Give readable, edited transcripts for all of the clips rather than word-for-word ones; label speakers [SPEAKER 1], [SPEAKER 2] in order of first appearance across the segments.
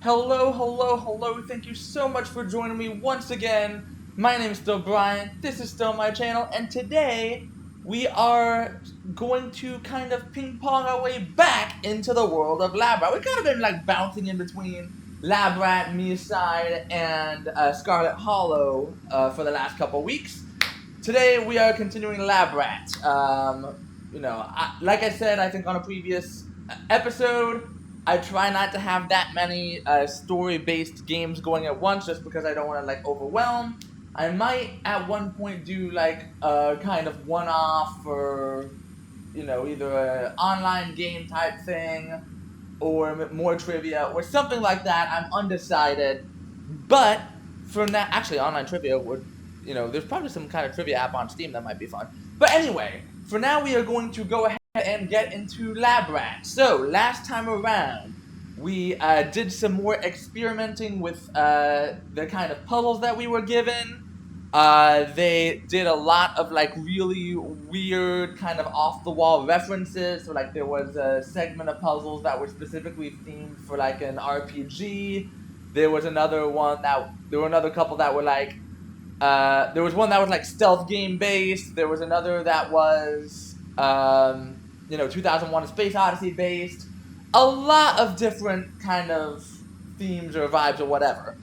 [SPEAKER 1] Hello, hello, hello. Thank you so much for joining me once again. My name is still Brian. This is still my channel, and today we are going to kind of ping pong our way back into the world of Lab Rat. We've kind of been like bouncing in between Lab Rat, Miaside, and Scarlet Hollow for the last couple weeks. Today we are continuing Lab Rat. Like I said, I think on a previous episode, I try not to have that many story-based games going at once, just because I don't want to like overwhelm. I might at one point do like a kind of one-off or either an online game type thing or more trivia or something like that. I'm undecided, but for now, actually, online trivia would, there's probably some kind of trivia app on Steam that might be fun. But anyway, for now, we are going to go ahead and get into Lab Rat. So, last time around, we did some more experimenting with the kind of puzzles that we were given. They did a lot of like really weird kind of off the wall references. So like there was a segment of puzzles that were specifically themed for like an RPG. There was another one that there were another couple that were like there was one that was like stealth game based. There was another that was 2001: A Space Odyssey based. A lot of different kind of themes or vibes or whatever.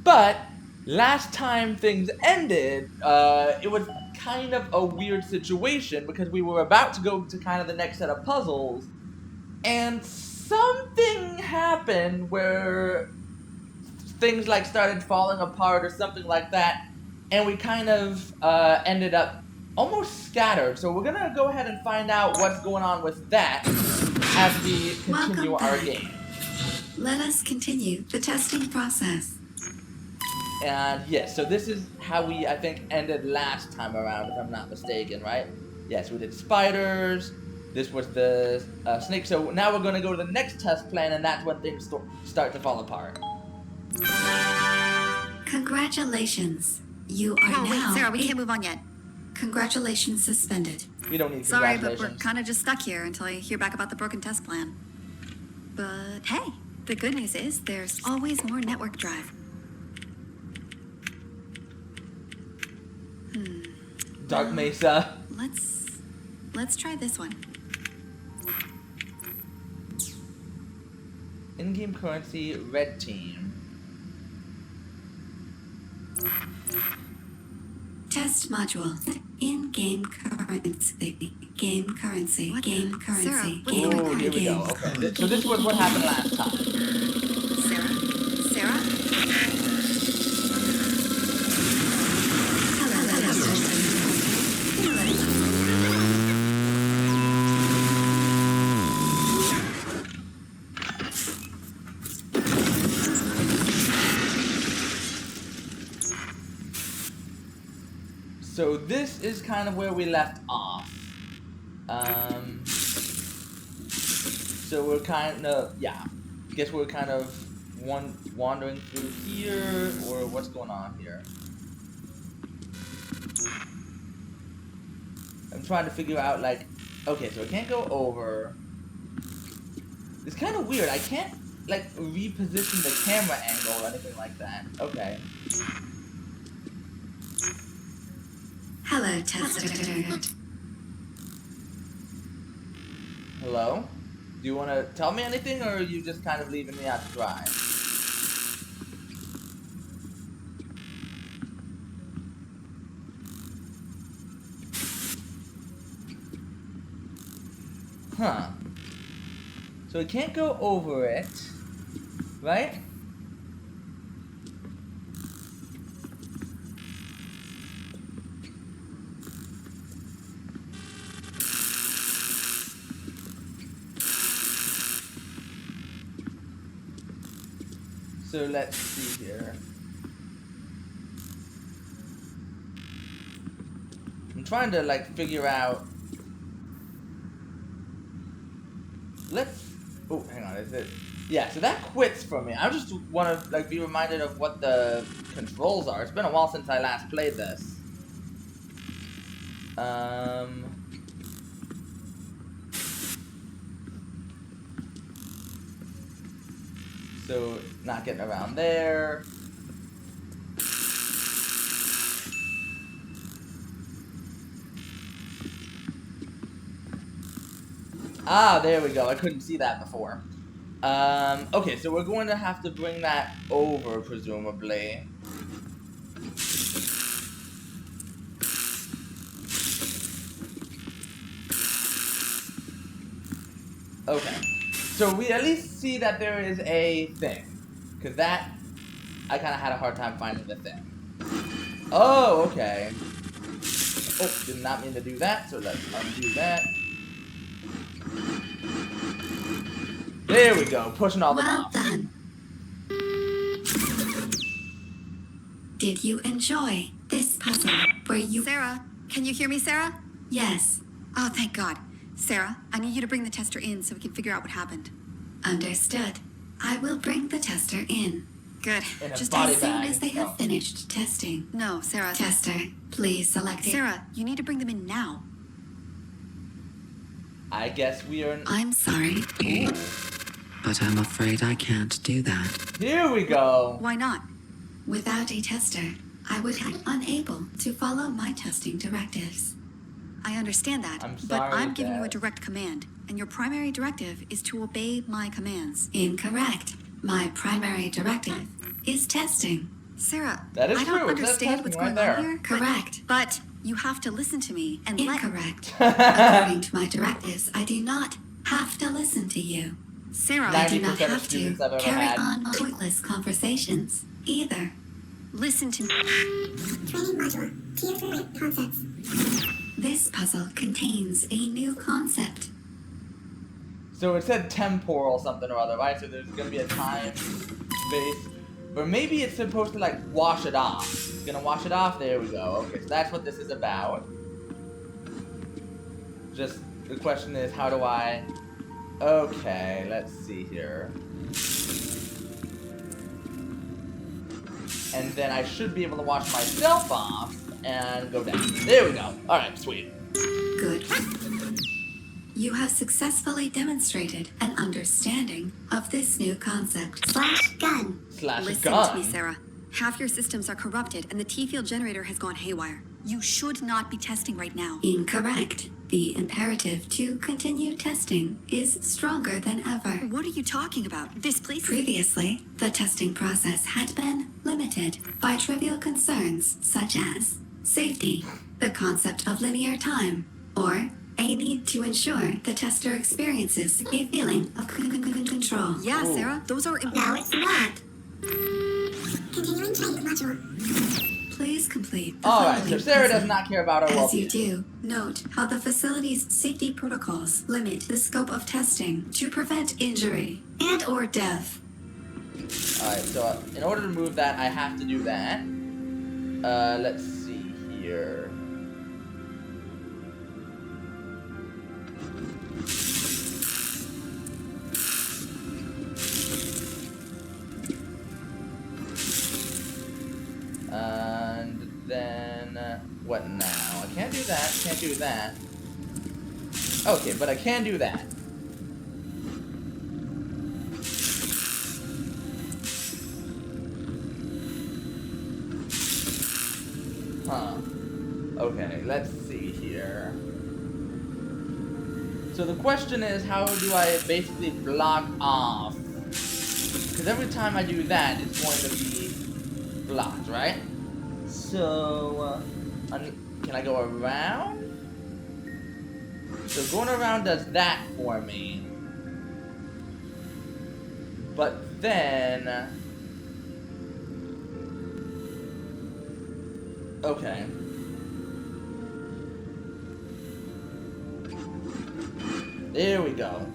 [SPEAKER 1] But last time things ended, it was kind of a weird situation because we were about to go to kind of the next set of puzzles, and something happened where things like started falling apart or something like that, and we kind of ended up almost scattered. So we're gonna go ahead and find out what's going on with that as we continue our game.
[SPEAKER 2] Let us continue the testing process.
[SPEAKER 1] And yes, so this is how we, I think, ended last time around, if I'm not mistaken, right? Yes, we did spiders. This was the snake. So now we're going to go to the next test plan, and that's when things start to fall apart.
[SPEAKER 2] Congratulations. You are now...
[SPEAKER 3] Wait, Sarah, we can't move on yet.
[SPEAKER 2] Congratulations suspended.
[SPEAKER 1] We don't need
[SPEAKER 3] Sorry,
[SPEAKER 1] congratulations.
[SPEAKER 3] but we're kind of just stuck here until I hear back about the broken test plan. But hey, the good news is there's always more network drive.
[SPEAKER 1] Dark Mesa.
[SPEAKER 3] Let's try this one.
[SPEAKER 1] In-game currency, red team.
[SPEAKER 2] Test module. In-game currency. Game currency.
[SPEAKER 3] What
[SPEAKER 2] Game
[SPEAKER 3] the?
[SPEAKER 2] currency.
[SPEAKER 3] Sarah, what's
[SPEAKER 2] Game
[SPEAKER 3] going on?
[SPEAKER 1] Here we go. Okay. So this was what happened last time.
[SPEAKER 3] Sarah?
[SPEAKER 1] So this is kind of where we left off. So we're kind of, I guess we're kind of wandering through here, or what's going on here? I'm trying to figure out, like, okay, so I can't go over. It's kind of weird. I can't, like, reposition the camera angle or anything like that. Okay.
[SPEAKER 2] Hello, tester.
[SPEAKER 1] Hello? Do you want to tell me anything, or are you just kind of leaving me out to dry? Huh. So we can't go over it, right? So let's see here. I'm trying to like figure out. Oh, hang on. Is it? Yeah. So that quits for me. I just want to like be reminded of what the controls are. It's been a while since I last played this. So, not getting around there. Ah, there we go. I couldn't see that before. Okay, so we're going to have to bring that over, presumably. Okay. So we at least see that there is a thing. Because that, I kind of had a hard time finding the thing. Oh, okay. Oh, did not mean to do that, so let's undo that. There we go, pushing all the
[SPEAKER 2] Well
[SPEAKER 1] knobs.
[SPEAKER 2] done. Did you enjoy this puzzle where you...
[SPEAKER 3] Sarah, can you hear me, Sarah?
[SPEAKER 2] Yes,
[SPEAKER 3] Oh, thank God. Sarah, I need you to bring the tester in so we can figure out what happened.
[SPEAKER 2] understood. I will bring the tester in.
[SPEAKER 3] Good.
[SPEAKER 1] In a
[SPEAKER 2] Just
[SPEAKER 1] body
[SPEAKER 2] as soon
[SPEAKER 1] bag.
[SPEAKER 2] as they have
[SPEAKER 1] Oh.
[SPEAKER 2] finished testing.
[SPEAKER 3] No, Sarah.
[SPEAKER 2] Tester, please select it.
[SPEAKER 3] Sarah, you need to bring them in now.
[SPEAKER 1] I guess we are...
[SPEAKER 2] I'm sorry,
[SPEAKER 1] Ooh.
[SPEAKER 2] but I'm afraid I can't do that.
[SPEAKER 1] Here we go.
[SPEAKER 3] Why not?
[SPEAKER 2] Without a tester, I would be unable to follow my testing directives.
[SPEAKER 3] I understand that,
[SPEAKER 1] I'm
[SPEAKER 3] but
[SPEAKER 1] sorry,
[SPEAKER 3] I'm giving you a
[SPEAKER 1] Dad.
[SPEAKER 3] direct command, and your primary directive is to obey my commands.
[SPEAKER 2] Incorrect. My primary directive is testing.
[SPEAKER 3] Sarah,
[SPEAKER 1] That is
[SPEAKER 3] I don't
[SPEAKER 1] true. It says
[SPEAKER 3] understand what's
[SPEAKER 1] testing
[SPEAKER 3] going
[SPEAKER 1] right
[SPEAKER 3] on
[SPEAKER 1] there.
[SPEAKER 3] here.
[SPEAKER 2] Correct.
[SPEAKER 3] But you have to listen to me and
[SPEAKER 2] Incorrect. According to my directives, I do not have to listen to you.
[SPEAKER 3] Sarah,
[SPEAKER 2] I do not
[SPEAKER 1] 90% of
[SPEAKER 2] have to
[SPEAKER 1] students I've ever
[SPEAKER 2] carry
[SPEAKER 1] had.
[SPEAKER 2] on pointless conversations either.
[SPEAKER 3] listen to me.
[SPEAKER 4] Training module. Tier 4 concepts.
[SPEAKER 2] This puzzle contains a new concept.
[SPEAKER 1] So it said temporal something or other, right? So there's gonna be a time space. Or maybe it's supposed to like wash it off. It's gonna wash it off, there we go. Okay, so that's what this is about. Just the question is, how do I... Okay, let's see here. And then I should be able to wash myself off and go down. There we go. Alright, sweet.
[SPEAKER 2] Good. You have successfully demonstrated an understanding of this new concept.
[SPEAKER 4] Slash gun.
[SPEAKER 1] Slash
[SPEAKER 3] Listen
[SPEAKER 1] gun.
[SPEAKER 3] to me, Sarah. Half your systems are corrupted, and the T-field generator has gone haywire. You should not be testing right now.
[SPEAKER 2] Incorrect. The imperative to continue testing is stronger than ever.
[SPEAKER 3] What are you talking about? This place is...
[SPEAKER 2] Previously, the testing process had been limited by trivial concerns such as safety, the concept of linear time, or a need to ensure the tester experiences a feeling of control.
[SPEAKER 3] Yeah,
[SPEAKER 1] Ooh.
[SPEAKER 3] Sarah, those are...
[SPEAKER 4] Now it's not. Continuing change module.
[SPEAKER 2] Please complete the
[SPEAKER 1] Alright, so
[SPEAKER 2] following
[SPEAKER 1] Sarah does
[SPEAKER 2] puzzle.
[SPEAKER 1] not care about our
[SPEAKER 2] As you
[SPEAKER 1] well-being.
[SPEAKER 2] do, note how the facility's safety protocols limit the scope of testing to prevent injury and or death.
[SPEAKER 1] Alright, so in order to move that, I have to do that. Let's see here. And then, what now? I can't do that, can't do that. Okay, but I can do that. Huh. Okay, let's see here. So the question is, how do I basically block off? Because every time I do that, it's going to be blocked, right? So, can I go around? So going around does that for me. But then... Okay. There we go.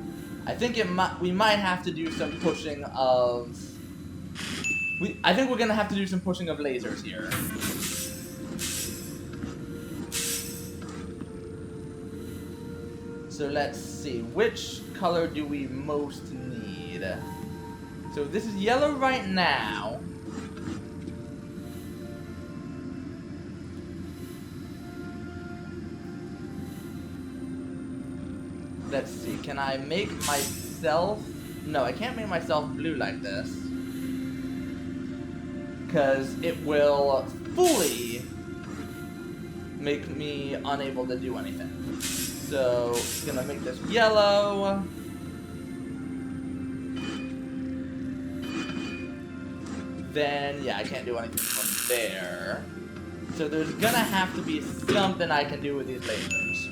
[SPEAKER 1] I think we might have to do some pushing of... I think we're gonna have to do some pushing of lasers here. So let's see, which color do we most need? So this is yellow right now. Let's see, can I make myself No, I can't make myself blue like this. Because it will fully make me unable to do anything. So, gonna make this yellow. Then, yeah, I can't do anything from there. So there's gonna have to be something I can do with these lasers.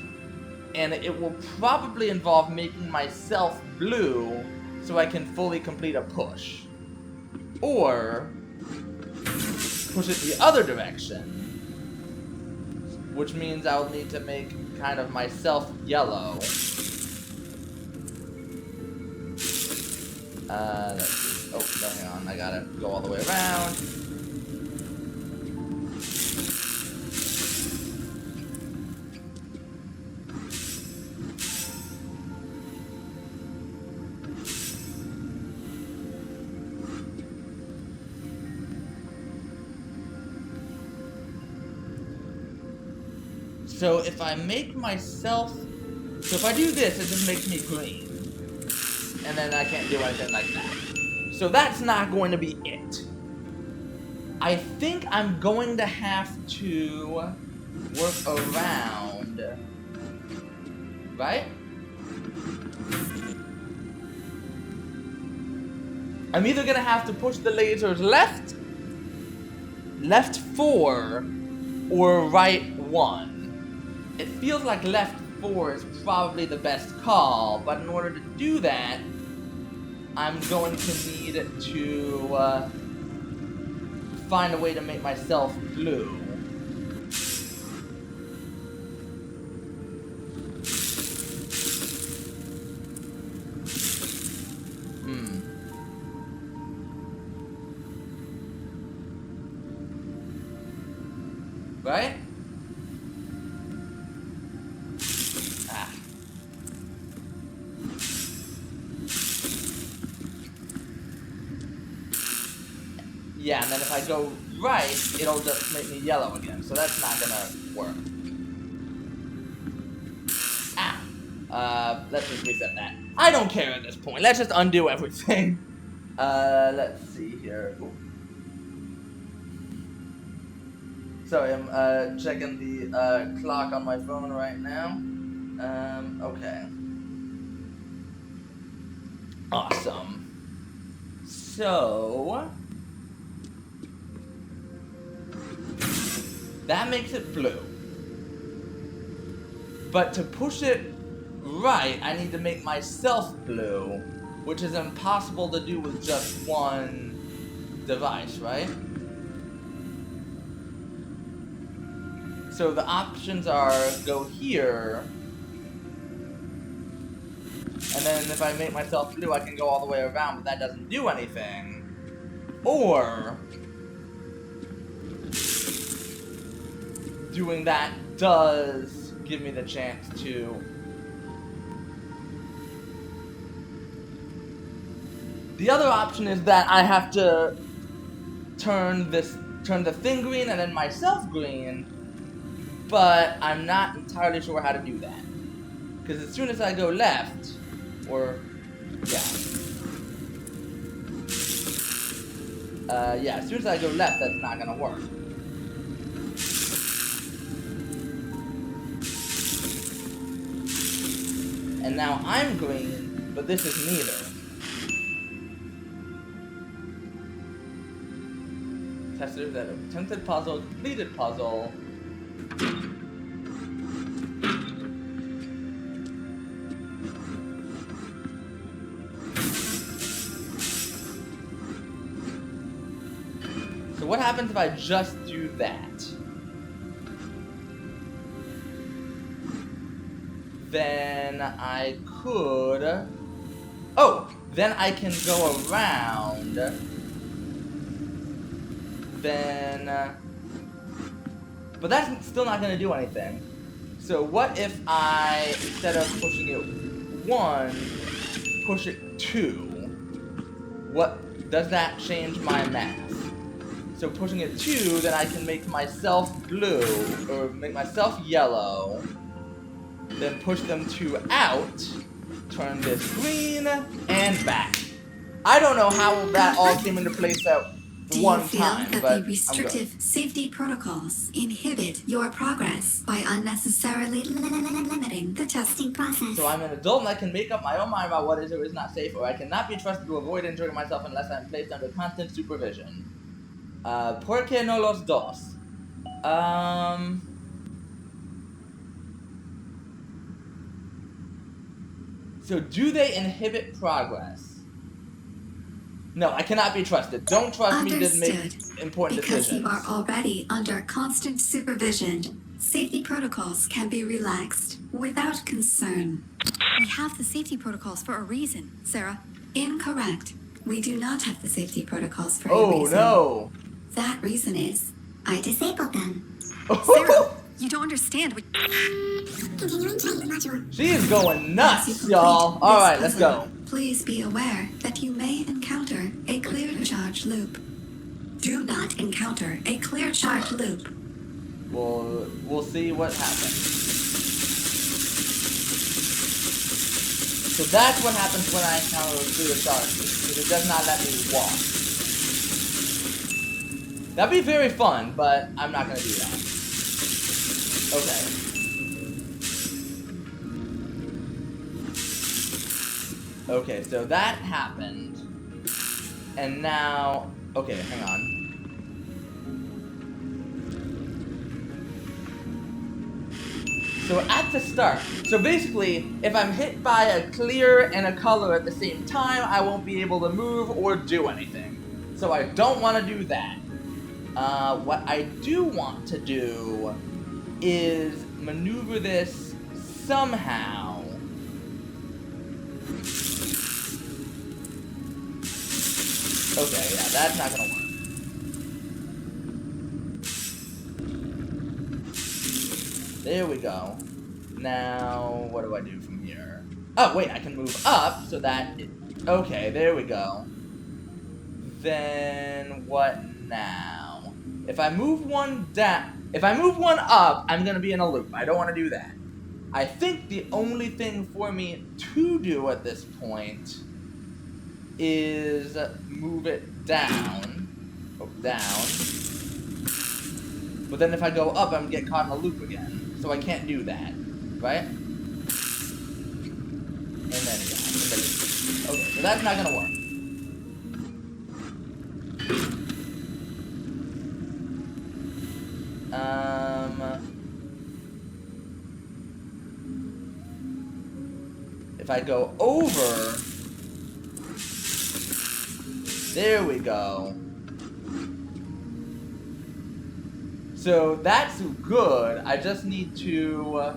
[SPEAKER 1] And it will probably involve making myself blue so I can fully complete a push. Or push it the other direction, which means I'll need to make kind of myself yellow. Let's see. Oh, no, hang on, I gotta go all the way around. So if I make myself, so if I do this, it just makes me green. And then I can't do anything like that. So that's not going to be it. I think I'm going to have to work around, right? I'm either gonna have to push the lasers left 4, or right 1. It feels like left 4 is probably the best call, but in order to do that, I'm going to need to find a way to make myself blue. Right? Ah. Yeah, and then if I go right, it'll just make me yellow again, so that's not gonna work. Ah! Let's just reset that. I don't care at this point, let's just undo everything. Let's see here. Ooh. Sorry, I'm checking the clock on my phone right now. Okay. Awesome. So that makes it blue. But to push it right, I need to make myself blue, which is impossible to do with just one device, right? So the options are go here, and then if I make myself blue, I can go all the way around, but that doesn't do anything. Or doing that does give me the chance to. The other option is that I have to turn the thing green and then myself green, but I'm not entirely sure how to do that. Because as soon as I go left, or, yeah. Yeah, as soon as I go left, that's not gonna work. And now I'm green, but this is neither. Tested that attempted puzzle, completed puzzle. So what happens if I just do that? Then I could... Oh! Then I can go around. Then... But that's still not going to do anything. So what if I, instead of pushing it 1, push it 2? What... Does that change my math? So pushing it 2, then I can make myself blue, or make myself yellow, then push them 2 out, turn this green, and back. I don't know how that all came into place at
[SPEAKER 2] Do you
[SPEAKER 1] one
[SPEAKER 2] feel
[SPEAKER 1] time,
[SPEAKER 2] that
[SPEAKER 1] but
[SPEAKER 2] the restrictive safety protocols inhibit your progress by unnecessarily limiting the testing process?
[SPEAKER 1] So I'm an adult and I can make up my own mind about what is or is not safe, or I cannot be trusted to avoid injuring myself unless I'm placed under constant supervision. ¿Por qué no los dos? So do they inhibit progress? No, I cannot be trusted. Don't trust me to make
[SPEAKER 2] Understood.
[SPEAKER 1] important
[SPEAKER 2] Because
[SPEAKER 1] decisions.
[SPEAKER 2] you are already under constant supervision, safety protocols can be relaxed without concern.
[SPEAKER 3] We have the safety protocols for a reason, Sarah.
[SPEAKER 2] Incorrect. We do not have the safety protocols for a
[SPEAKER 1] Oh
[SPEAKER 2] reason.
[SPEAKER 1] no!
[SPEAKER 2] That reason is, I disabled them.
[SPEAKER 3] Sarah, you don't understand what.
[SPEAKER 4] Continuing training module.
[SPEAKER 1] She is going
[SPEAKER 2] As you
[SPEAKER 1] nuts,
[SPEAKER 2] complete
[SPEAKER 1] y'all.
[SPEAKER 2] this
[SPEAKER 1] Alright, let's
[SPEAKER 2] puzzle,
[SPEAKER 1] go.
[SPEAKER 2] Please be aware that you may encounter a clear charge loop. Do not encounter a clear charge loop.
[SPEAKER 1] We'll see what happens. So that's what happens when I encounter a clear charge loop, because it does not let me walk. That'd be very fun, but I'm not gonna do that. Okay. Okay, so that happened. And now... Okay, hang on. So at the start, so basically, if I'm hit by a clear and a color at the same time, I won't be able to move or do anything. So I don't want to do that. What I do want to do is maneuver this somehow. Okay, yeah, that's not gonna work. There we go. Now, what do I do from here? Oh, wait, I can move up so that okay, there we go. Then, what now? If I move one up, I'm gonna be in a loop. I don't want to do that. I think the only thing for me to do at this point is move it down. Oh, down. But then if I go up, I'm gonna get caught in a loop again. So I can't do that. Right? And then, yeah, in the loop. Okay, so that's not gonna work. If I go over, there we go. So that's good. I just need to.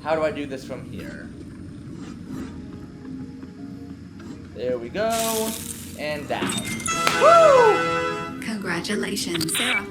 [SPEAKER 1] How do I do this from here? There we go, and down. Woo!
[SPEAKER 2] Congratulations.
[SPEAKER 3] Sarah,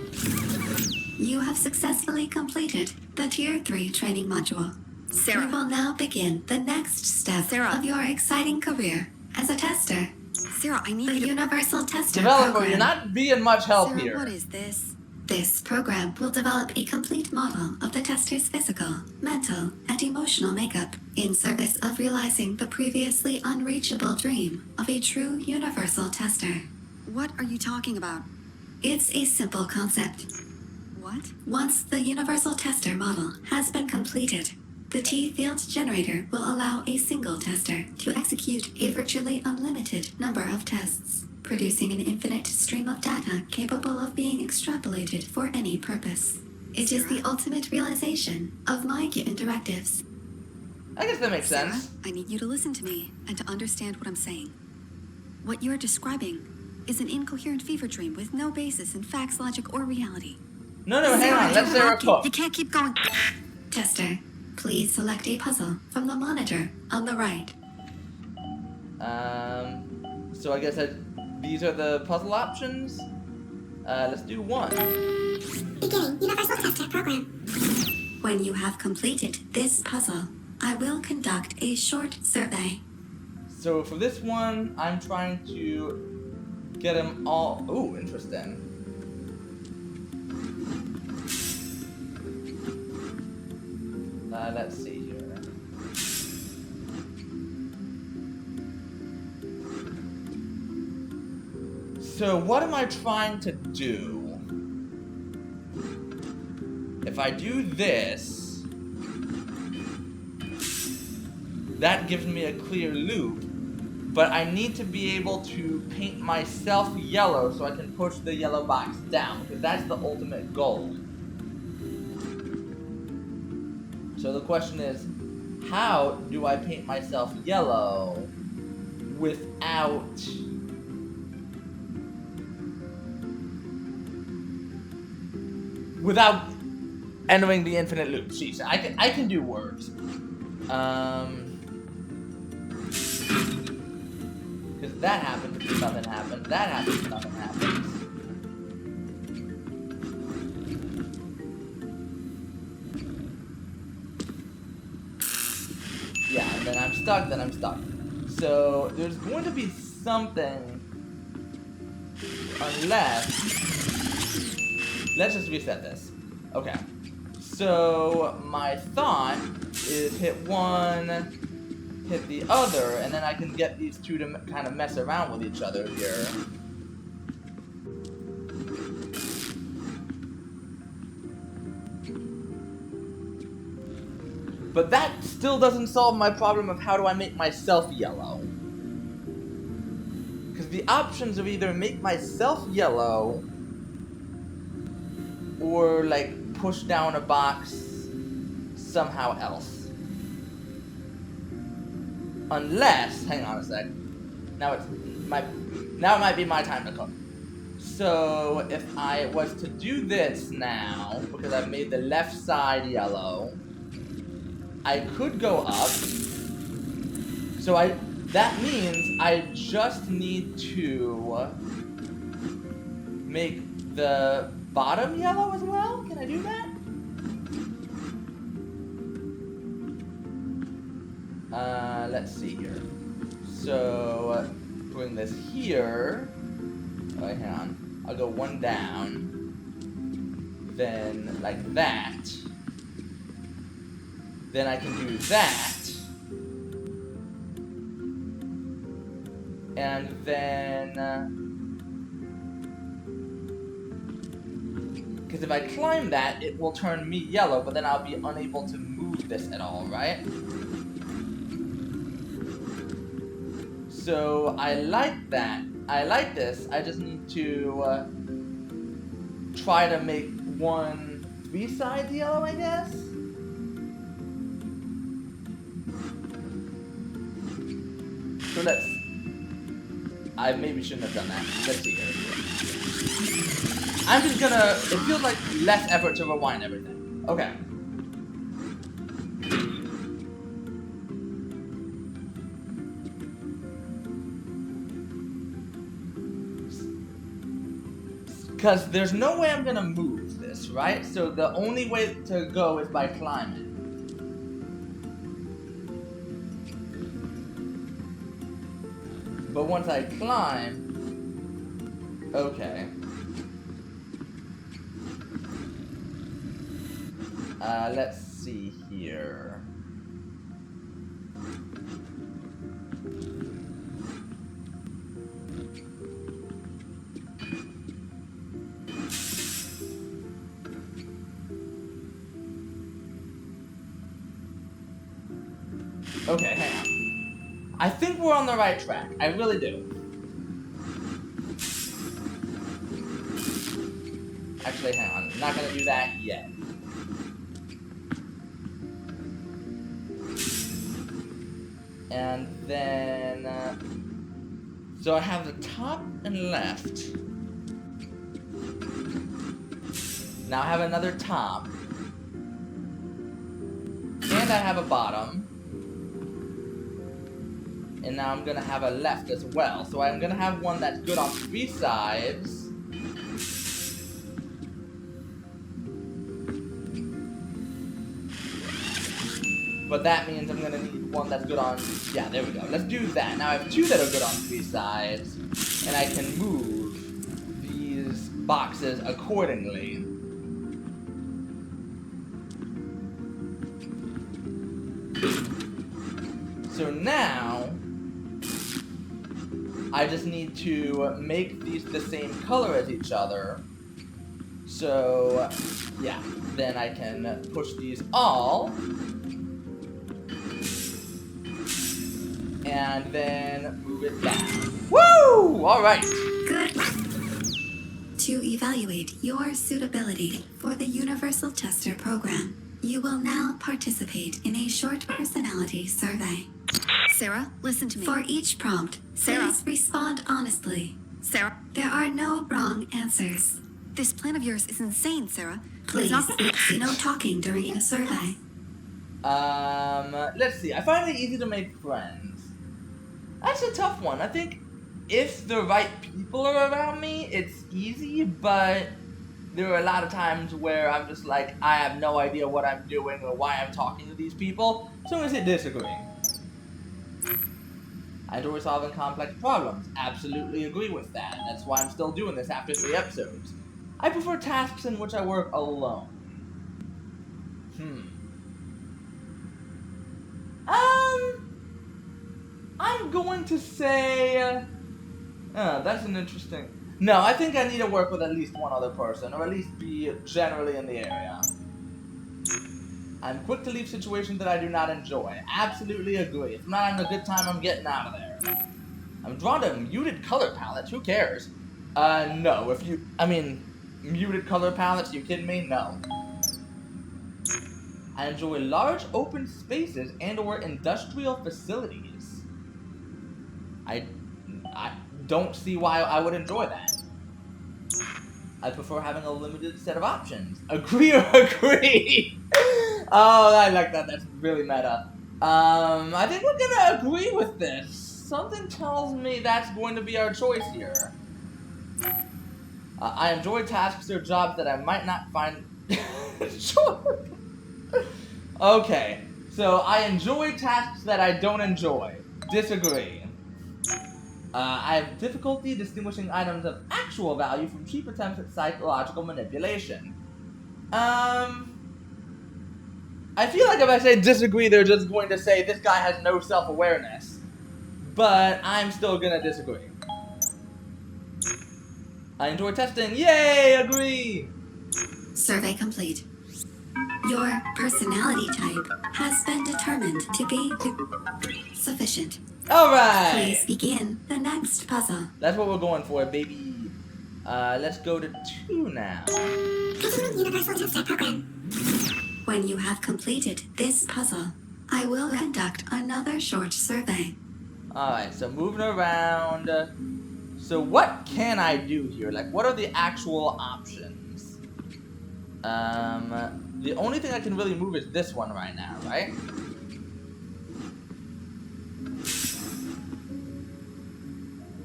[SPEAKER 2] You have successfully completed the Tier 3 training module.
[SPEAKER 3] Sarah.
[SPEAKER 2] We will now begin the next step
[SPEAKER 3] Sarah.
[SPEAKER 2] of your exciting career as a tester.
[SPEAKER 3] Sarah, I need
[SPEAKER 2] The
[SPEAKER 3] you to.
[SPEAKER 2] Universal Tester
[SPEAKER 1] Developer,
[SPEAKER 2] Program.
[SPEAKER 1] you're not being much help
[SPEAKER 3] Sarah,
[SPEAKER 1] here.
[SPEAKER 3] what is this?
[SPEAKER 2] This program will develop a complete model of the tester's physical, mental, and emotional makeup in service of realizing the previously unreachable dream of a true universal tester.
[SPEAKER 3] What are you talking about?
[SPEAKER 2] It's a simple concept.
[SPEAKER 3] What?
[SPEAKER 2] Once the universal tester model has been completed, the T-field generator will allow a single tester to execute a virtually unlimited number of tests, producing an infinite stream of data capable of being extrapolated for any purpose. It is the ultimate realization of my given directives.
[SPEAKER 1] I guess that makes
[SPEAKER 3] Sarah,
[SPEAKER 1] sense.
[SPEAKER 3] I need you to listen to me and to understand what I'm saying. What you're describing is an incoherent fever dream with no basis in facts, logic, or reality.
[SPEAKER 1] No, hang on. Let Sarah talk.
[SPEAKER 3] You can't keep going.
[SPEAKER 2] Tester, please select a puzzle from the monitor on the right.
[SPEAKER 1] So I guess these are the puzzle options. Let's do one.
[SPEAKER 4] Beginning Universal Tester Program.
[SPEAKER 2] When you have completed this puzzle, I will conduct a short survey.
[SPEAKER 1] So for this one, I'm trying to get them all. Ooh, interesting. Let's see here. So what am I trying to do? If I do this, that gives me a clear loop, but I need to be able to paint myself yellow so I can push the yellow box down, because that's the ultimate goal. So the question is, how do I paint myself yellow without entering the infinite loop? Jeez, I can do words. Because that happens, nothing happens. That happens, nothing happens. Yeah, and then I'm stuck, So, there's going to be something, unless, let's just reset this. Okay, so my thought is hit one, hit the other, and then I can get these two to kind of mess around with each other here. But that still doesn't solve my problem of how do I make myself yellow. Because the options are either make myself yellow, or like push down a box somehow else. Unless, hang on a sec. Now it might be my time to cook. So if I was to do this now, because I've made the left side yellow, I could go up. So that means I just need to make the bottom yellow as well? Can I do that? Let's see here. So, bring this here. Oh, wait, hang on. I'll go one down. Then, like that. Then I can do that. And then... because if I climb that, it will turn me yellow, but then I'll be unable to move this at all, right? So, I like that. I like this. I just need to try to make one 3 sides yellow, I guess? So I maybe shouldn't have done that. Let's see here. I'm just gonna... it feels like less effort to rewind everything. Okay. Because there's no way I'm gonna move this, right? So the only way to go is by climbing. But once I climb... okay. Let's see here. Okay, hang on. I think we're on the right track. I really do. Actually, hang on. I'm not gonna do that yet. And then... so I have the top and left. Now I have another top. And I have a bottom. And now I'm gonna have a left as well. So I'm gonna have one that's good on 3 sides. But that means I'm gonna need one that's good on... yeah, there we go. Let's do that. Now I have 2 that are good on 3 sides. And I can move these boxes accordingly. So now... I just need to make these the same color as each other. So, yeah, then I can push these all. And then move it down. Woo! Alright.
[SPEAKER 2] Good. To evaluate your suitability for the Universal Tester program, you will now participate in a short personality survey.
[SPEAKER 3] Sarah, listen to me.
[SPEAKER 2] For each prompt,
[SPEAKER 3] Sarah.
[SPEAKER 2] please respond honestly.
[SPEAKER 3] Sarah,
[SPEAKER 2] There are no wrong answers.
[SPEAKER 3] this plan of yours is insane, Sarah.
[SPEAKER 2] Please,
[SPEAKER 3] It's not-
[SPEAKER 2] no talking during the survey.
[SPEAKER 1] Let's see. I find it easy to make friends. That's a tough one. I think if the right people are around me, it's easy, but there are a lot of times where I'm just like, I have no idea what I'm doing or why I'm talking to these people, so I'm gonna say disagree. I enjoy solving complex problems. Absolutely agree with that. That's why I'm still doing this after 3 episodes. I prefer tasks in which I work alone. I'm going to say... that's an interesting... No, I think I need to work with at least one other person, or at least be generally in the area. I'm quick to leave situations that I do not enjoy. Absolutely agree. If I'm not having a good time, I'm getting out of there. I'm drawn to muted color palettes. Who cares? No. Muted color palettes? You kidding me? No. I enjoy large open spaces and/or industrial facilities. I don't see why I would enjoy that. I prefer having a limited set of options. Agree or agree? Oh, I like that. That's really meta. I think we're gonna agree with this. Something tells me that's going to be our choice here. I enjoy tasks or jobs that I might not find sure. Okay, so I enjoy tasks that I don't enjoy. Disagree. I have difficulty distinguishing items of actual value from cheap attempts at psychological manipulation. I feel like if I say disagree, they're just going to say this guy has no self-awareness. But I'm still gonna disagree. I enjoy testing. Yay! Agree!
[SPEAKER 2] Survey complete. Your personality type has been determined to be sufficient.
[SPEAKER 1] Alright!
[SPEAKER 2] Please begin the next puzzle.
[SPEAKER 1] That's what we're going for, baby. Let's go to 2 now.
[SPEAKER 4] Continuing Universal Tester program.
[SPEAKER 2] When you have completed this puzzle, I will conduct another short survey.
[SPEAKER 1] Alright, so moving around. So what can I do here? Like, what are the actual options? The only thing I can really move is this one right now, right?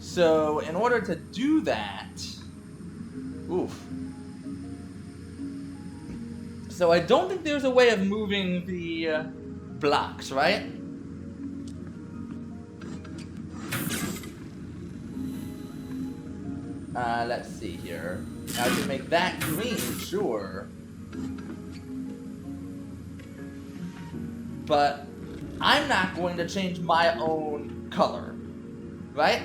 [SPEAKER 1] So, in order to do that... Oof. So I don't think there's a way of moving the blocks, right? Let's see here. I can make that green, sure. But I'm not going to change my own color, right?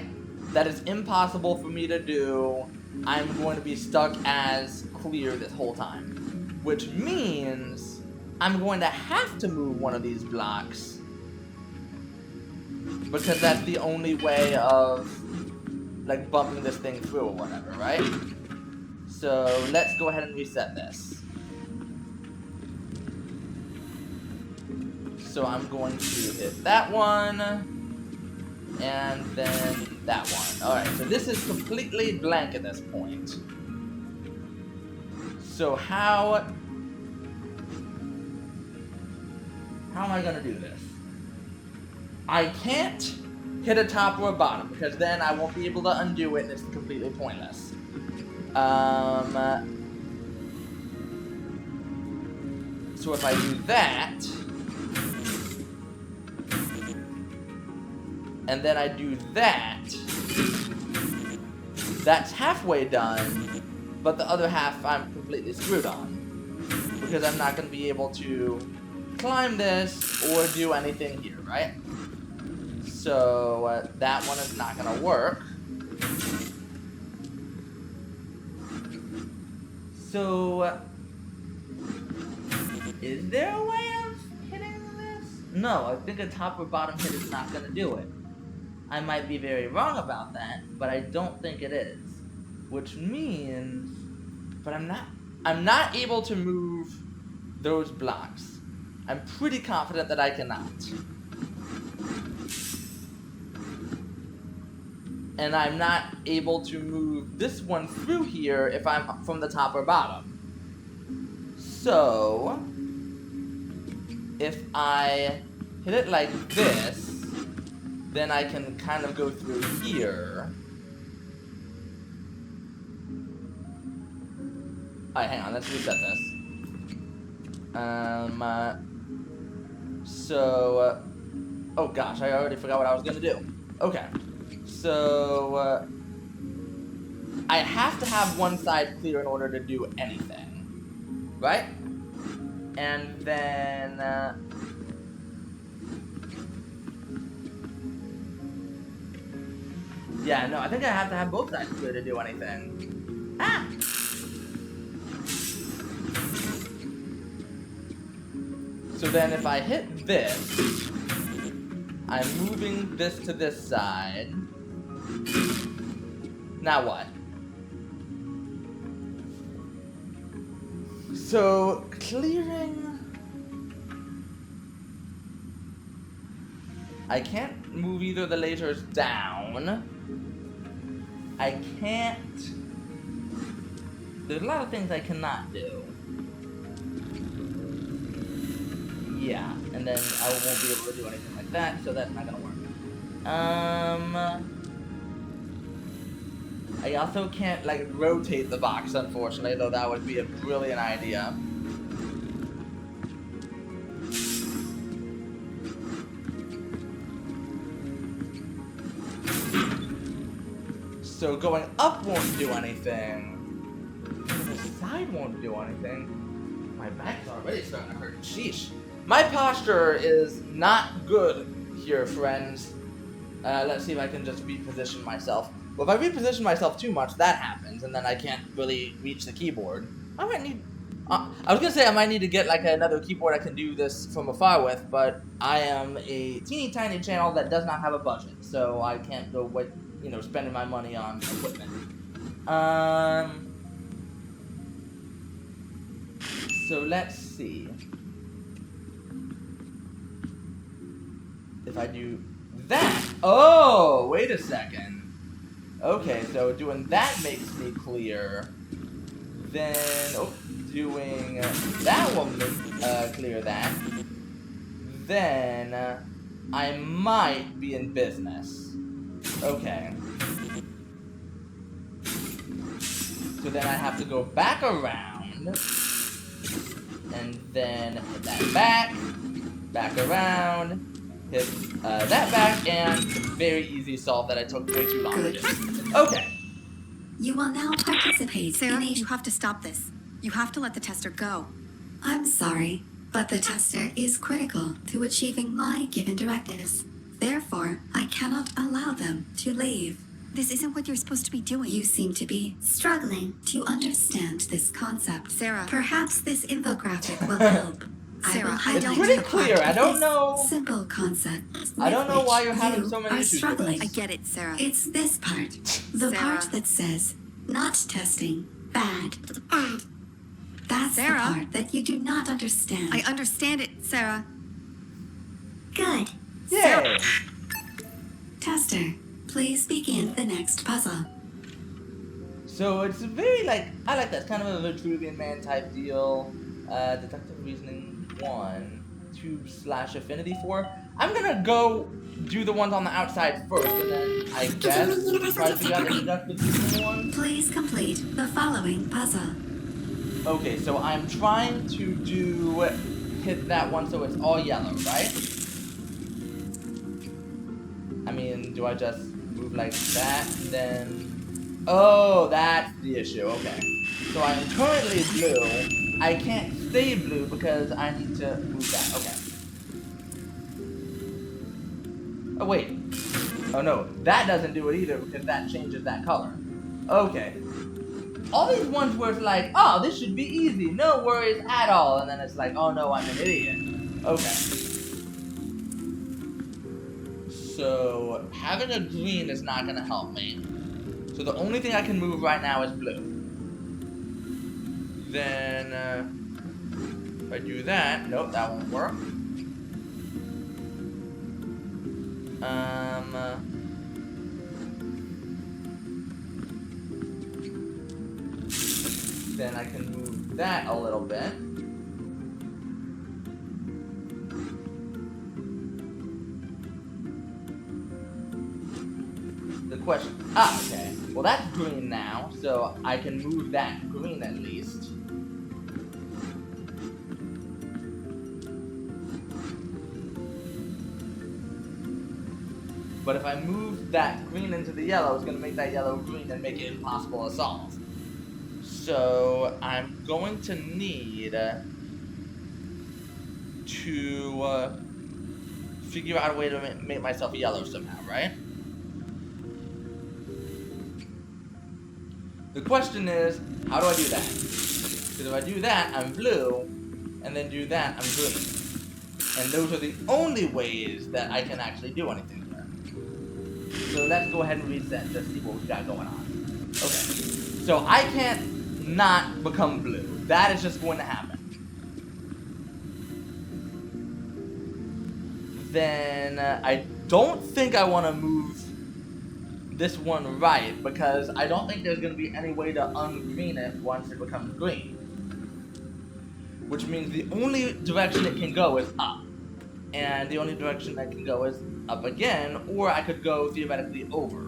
[SPEAKER 1] That is impossible for me to do. I'm going to be stuck as clear this whole time. Which means I'm going to have to move one of these blocks. Because that's the only way of, like, bumping this thing through or whatever, right? So let's go ahead and reset this. So I'm going to hit that one, and then that one. Alright, so this is completely blank at this point. So how am I gonna do this? I can't hit a top or a bottom, because then I won't be able to undo it and it's completely pointless. So if I do that, and then I do that, that's halfway done, but the other half I'm completely screwed on, because I'm not going to be able to climb this or do anything here, right? So that one is not going to work. So, is there a way of hitting this? No, I think a top or bottom hit is not gonna do it. I might be very wrong about that, but I don't think it is. Which means, but I'm not able to move those blocks. I'm pretty confident that I cannot. And I'm not able to move this one through here if I'm from the top or bottom. So, if I hit it like this, then I can kind of go through here. Alright, hang on, let's reset this. Oh gosh, I already forgot what I was gonna do. Okay, so, I have to have one side clear in order to do anything, right? And then, yeah, no, I think I have to have both sides clear to do anything. Ah! So then if I hit this, I'm moving this to this side. Now what? So, clearing... I can't move either of the lasers down. I can't... There's a lot of things I cannot do. Yeah, and then I won't be able to do anything like that, so that's not gonna work. I also can't, like, rotate the box, unfortunately, though that would be a brilliant idea. So going up won't do anything. The side won't do anything. My back's already starting to hurt. Sheesh. My posture is not good here, friends. Let's see if I can just reposition myself. Well, if I reposition myself too much, that happens, and then I can't really reach the keyboard. I might need... I was gonna say I might need to get, like, another keyboard I can do this from afar with, but I am a teeny tiny channel that does not have a budget, so I can't go, spending my money on equipment. So let's see. If I do that... Oh, wait a second. Okay, so doing that makes me clear. Then, doing that will clear that. Then, I might be in business. Okay. So then I have to go back around. And then hit that back around. Hit that back, and very easy solve that I took way too long to do. Okay.
[SPEAKER 2] You will now participate
[SPEAKER 3] Sarah,
[SPEAKER 2] in a...
[SPEAKER 3] you have to stop this. You have to let the tester go.
[SPEAKER 2] I'm sorry, but the tester is critical to achieving my given directives. Therefore, I cannot allow them to leave.
[SPEAKER 3] This isn't what you're supposed to be doing.
[SPEAKER 2] You seem to be struggling to understand this concept.
[SPEAKER 3] Sarah.
[SPEAKER 2] Perhaps this infographic will help.
[SPEAKER 3] Sarah,
[SPEAKER 2] I will
[SPEAKER 1] it's
[SPEAKER 2] highlight
[SPEAKER 1] pretty
[SPEAKER 2] the part
[SPEAKER 1] clear. I
[SPEAKER 2] of
[SPEAKER 1] don't
[SPEAKER 2] this
[SPEAKER 1] know.
[SPEAKER 2] simple concept.
[SPEAKER 1] I don't know why you're
[SPEAKER 2] with
[SPEAKER 1] having
[SPEAKER 2] which
[SPEAKER 1] so many
[SPEAKER 2] you are
[SPEAKER 1] issues with
[SPEAKER 2] struggling.
[SPEAKER 3] I get it, Sarah.
[SPEAKER 2] It's this part. The
[SPEAKER 3] Sarah.
[SPEAKER 2] part that says, not testing, bad. That's
[SPEAKER 3] Sarah.
[SPEAKER 2] the part that you do not understand.
[SPEAKER 3] I understand it, Sarah.
[SPEAKER 2] Good.
[SPEAKER 1] Yay!
[SPEAKER 2] Tester, please begin the next puzzle.
[SPEAKER 1] So it's very, I like that. It's kind of a Vitruvian Man type deal. Deductive Reasoning 1. 2/affinity 4. I'm gonna go do the ones on the outside first, and then I guess try to figure out the deductive reasoning one.
[SPEAKER 2] Please complete the following puzzle.
[SPEAKER 1] Okay, so I'm trying to hit that one so it's all yellow, right? I mean, do I just move like that, and then... Oh, that's the issue, okay. So I'm currently blue. I can't stay blue because I need to move that. Okay. Oh, wait. Oh, no. That doesn't do it either because that changes that color. Okay. all these ones where it's like, oh, this should be easy, no worries at all, and then it's like, oh no, I'm an idiot. Okay. So, having a green is not gonna help me. So the only thing I can move right now is blue. Then, if I do that, nope, that won't work. Then I can move that a little bit. The question, okay. Well, that's green now, so I can move that green at least. But if I move that green into the yellow, it's going to make that yellow green and make it impossible to solve. So I'm going to need to figure out a way to make myself yellow somehow, right? The question is, how do I do that? Because if I do that, I'm blue, and then do that, I'm green. And those are the only ways that I can actually do anything here. So let's go ahead and reset and just see what we got going on. Okay. So I can't not become blue. That is just going to happen. Then I don't think I want to move this one right, because I don't think there's going to be any way to ungreen it once it becomes green. Which means the only direction it can go is up. And the only direction that can go is up again, or I could go theoretically over.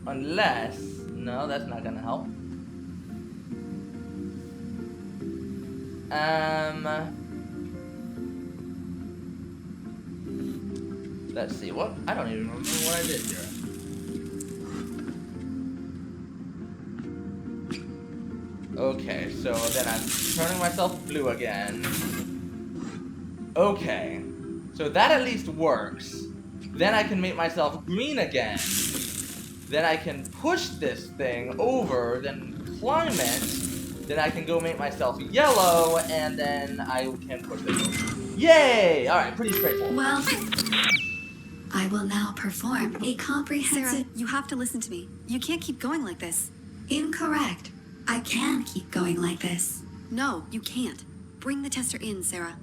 [SPEAKER 1] Unless, no, that's not gonna help. Let's see, what? I don't even remember what I did here. Okay, so then I'm turning myself blue again. Okay, so that at least works. Then I can make myself green again. Then I can push this thing over, then climb it. Then I can go make myself yellow, and then I can push this over. Yay! Alright, pretty straightforward.
[SPEAKER 2] Well, I will now perform a
[SPEAKER 3] Sarah,
[SPEAKER 2] comprehensive...
[SPEAKER 3] you have to listen to me. You can't keep going like this.
[SPEAKER 2] Incorrect. I can keep going like this.
[SPEAKER 3] No, you can't. Bring the tester in, Sarah.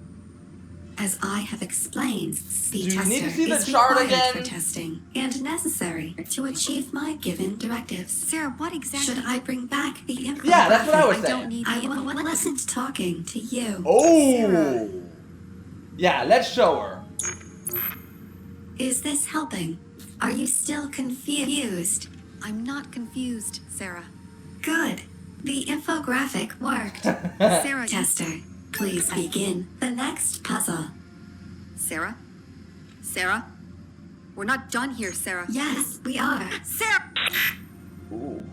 [SPEAKER 2] As I have explained, the
[SPEAKER 1] Do you
[SPEAKER 2] tester
[SPEAKER 1] need to see the
[SPEAKER 2] is
[SPEAKER 1] chart
[SPEAKER 2] required
[SPEAKER 1] again?
[SPEAKER 2] for testing and necessary to achieve my given directives.
[SPEAKER 3] Sarah, what exactly?
[SPEAKER 2] Should I bring back the infographic?
[SPEAKER 1] Yeah, that's what I was
[SPEAKER 3] I
[SPEAKER 1] saying.
[SPEAKER 3] don't need
[SPEAKER 2] I
[SPEAKER 3] the info.
[SPEAKER 2] wasn't talking to you.
[SPEAKER 1] Oh! Yeah, let's show her.
[SPEAKER 2] Is this helping? Are you still confused?
[SPEAKER 3] I'm not confused, Sarah.
[SPEAKER 2] Good. The infographic worked.
[SPEAKER 3] Sarah,
[SPEAKER 2] Tester, please begin the next puzzle.
[SPEAKER 3] Sarah? Sarah? We're not done here, Sarah.
[SPEAKER 2] Yes, we are.
[SPEAKER 3] Sarah!
[SPEAKER 1] Ooh.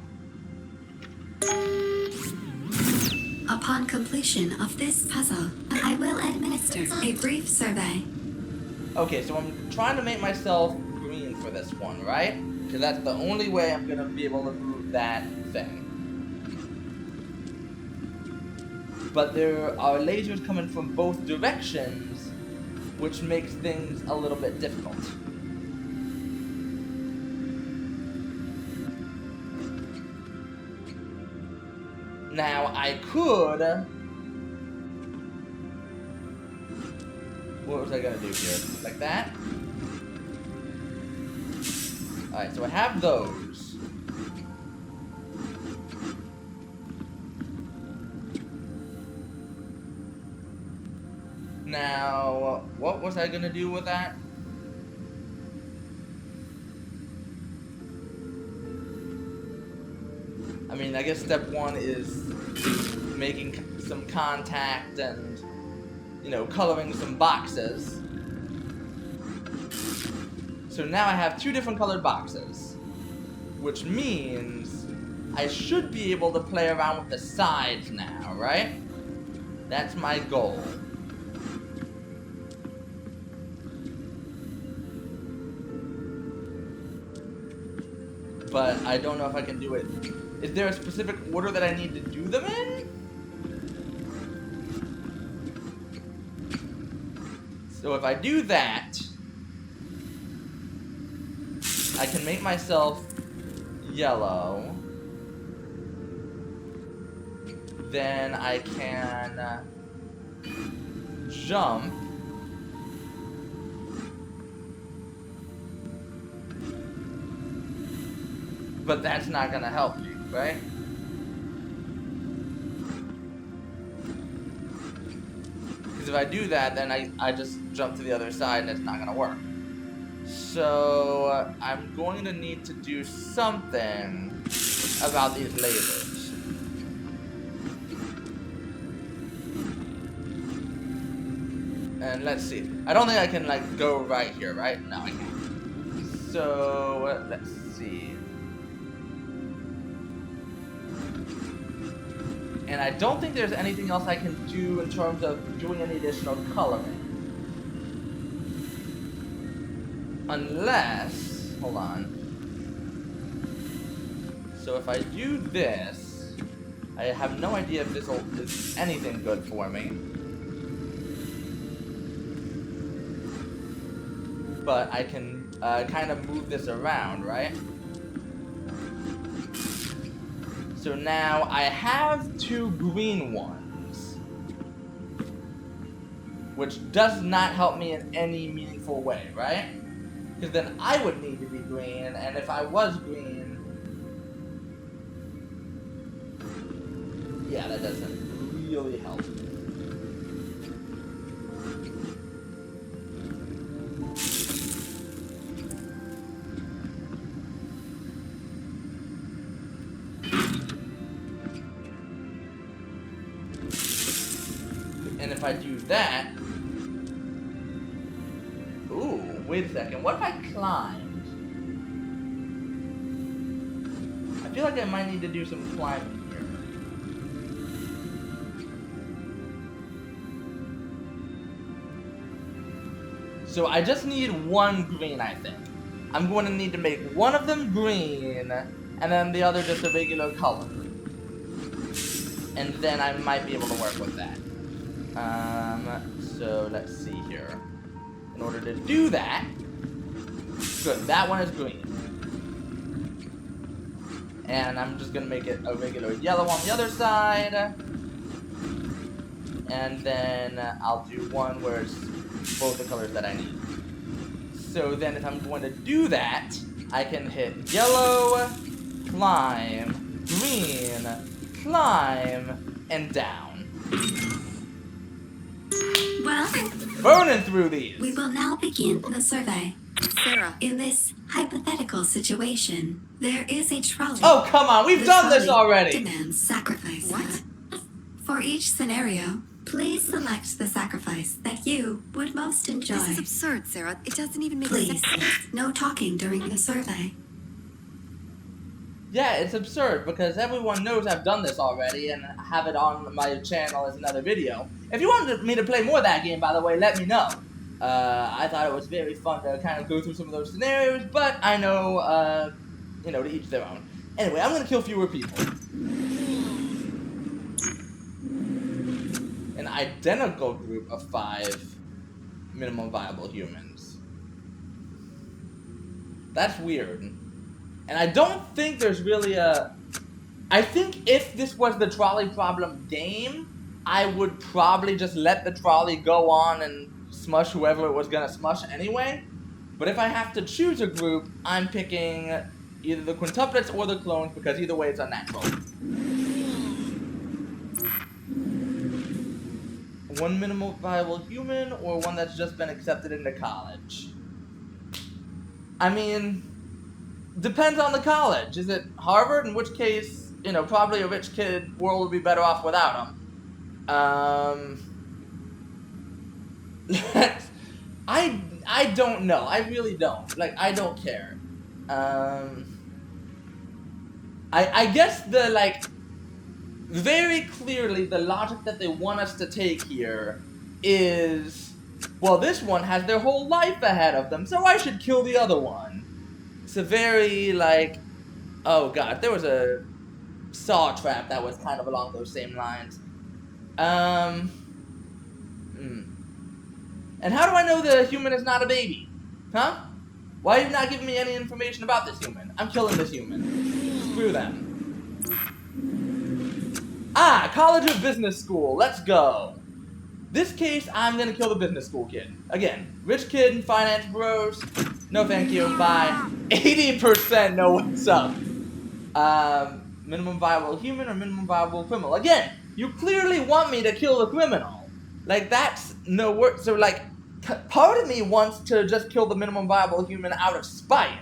[SPEAKER 2] Upon completion of this puzzle, I will administer a brief survey.
[SPEAKER 1] Okay, so I'm trying to make myself green for this one, right? Because that's the only way I'm gonna be able to move that thing. But there are lasers coming from both directions, which makes things a little bit difficult. Now, I could... What was I gonna do here? Like that? Alright, so I have those. Now, what was I gonna do with that? I mean, I guess step one is making some contact and, you know, coloring some boxes. So now I have two different colored boxes, which means I should be able to play around with the sides now, right? That's my goal. but I don't know if I can do it. Is there a specific order that I need to do them in? So if I do that, I can make myself yellow. Then I can jump. But that's not gonna help me, right? Because if I do that, then I just jump to the other side and it's not gonna work. So I'm going to need to do something about these lasers. And let's see. I don't think I can like go right here, right? No, I can't. So let's see. And I don't think there's anything else I can do in terms of doing any additional coloring. Unless, hold on. So if I do this, I have no idea if this is anything good for me. But I can kind of move this around, right? So now I have 2 green ones, which does not help me in any meaningful way, right? Because then I would need to be green, and if I was green, yeah, that doesn't really help. And if I do that, ooh, wait a second, what if I climbed? I feel like I might need to do some climbing here. So I just need 1 green, I think. I'm going to need to make one of them green, and then the other just a regular color. And then I might be able to work with that. So let's see here. In order to do that, good, that one is green. And I'm just gonna make it a regular yellow on the other side. And then I'll do one where it's both the colors that I need. So then if I'm going to do that, I can hit yellow, climb, green, climb, and down.
[SPEAKER 2] Well,
[SPEAKER 1] Burning through these.
[SPEAKER 2] we will now begin the survey.
[SPEAKER 3] Sarah,
[SPEAKER 2] In this hypothetical situation, there is a trolley.
[SPEAKER 1] Oh, come on, we've
[SPEAKER 2] The
[SPEAKER 1] done this
[SPEAKER 2] trolley
[SPEAKER 1] already.
[SPEAKER 2] Demands sacrifice.
[SPEAKER 3] What?
[SPEAKER 2] For each scenario, please select the sacrifice that you would most enjoy.
[SPEAKER 3] this is absurd, Sarah. It doesn't even make
[SPEAKER 2] Please,
[SPEAKER 3] sense.
[SPEAKER 2] no talking during the survey.
[SPEAKER 1] Yeah, it's absurd because everyone knows I've done this already and have it on my channel as another video. If you wanted me to play more of that game, by the way, let me know. I thought it was very fun to kind of go through some of those scenarios, but I know, you know, to each their own. Anyway, I'm gonna kill fewer people. An identical group of 5 minimum viable humans. That's weird. And I don't think there's really a... I think if this was the Trolley Problem game, I would probably just let the trolley go on and smush whoever it was gonna smush anyway. But if I have to choose a group, I'm picking either the quintuplets or the clones because either way it's unnatural. 1 minimal viable human or one that's just been accepted into college? I mean... depends on the college. Is it Harvard? In which case, you know, probably a rich kid world would be better off without him. I don't know. I really don't. Like, I don't care. I guess the, like, very clearly the logic that they want us to take here is, well, this one has their whole life ahead of them, so I should kill the other one. It's a very, like, Oh god, there was a saw trap that was kind of along those same lines. And how do I know the human is not a baby? Huh? Why are you not giving me any information about this human? I'm killing this human. Screw them. Ah, College of Business School. Let's go. This case, I'm gonna kill the business school kid. Again, rich kid and finance bros. No thank you, bye. 80% know what's up. Minimum viable human or minimum viable criminal. Again, you clearly want me to kill the criminal. Like, that's no word. So, like, part of me wants to just kill the minimum viable human out of spite.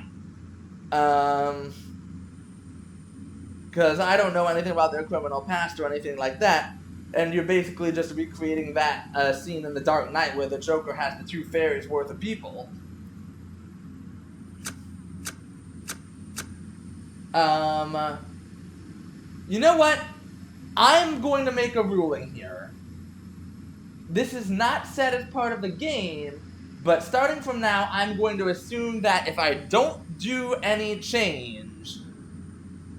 [SPEAKER 1] Because I don't know anything about their criminal past or anything like that. And you're basically just recreating that scene in The Dark Knight where the Joker has the 2 fairies worth of people. You know what? I'm going to make a ruling here. This is not set as part of the game, but starting from now, I'm going to assume that if I don't do any change,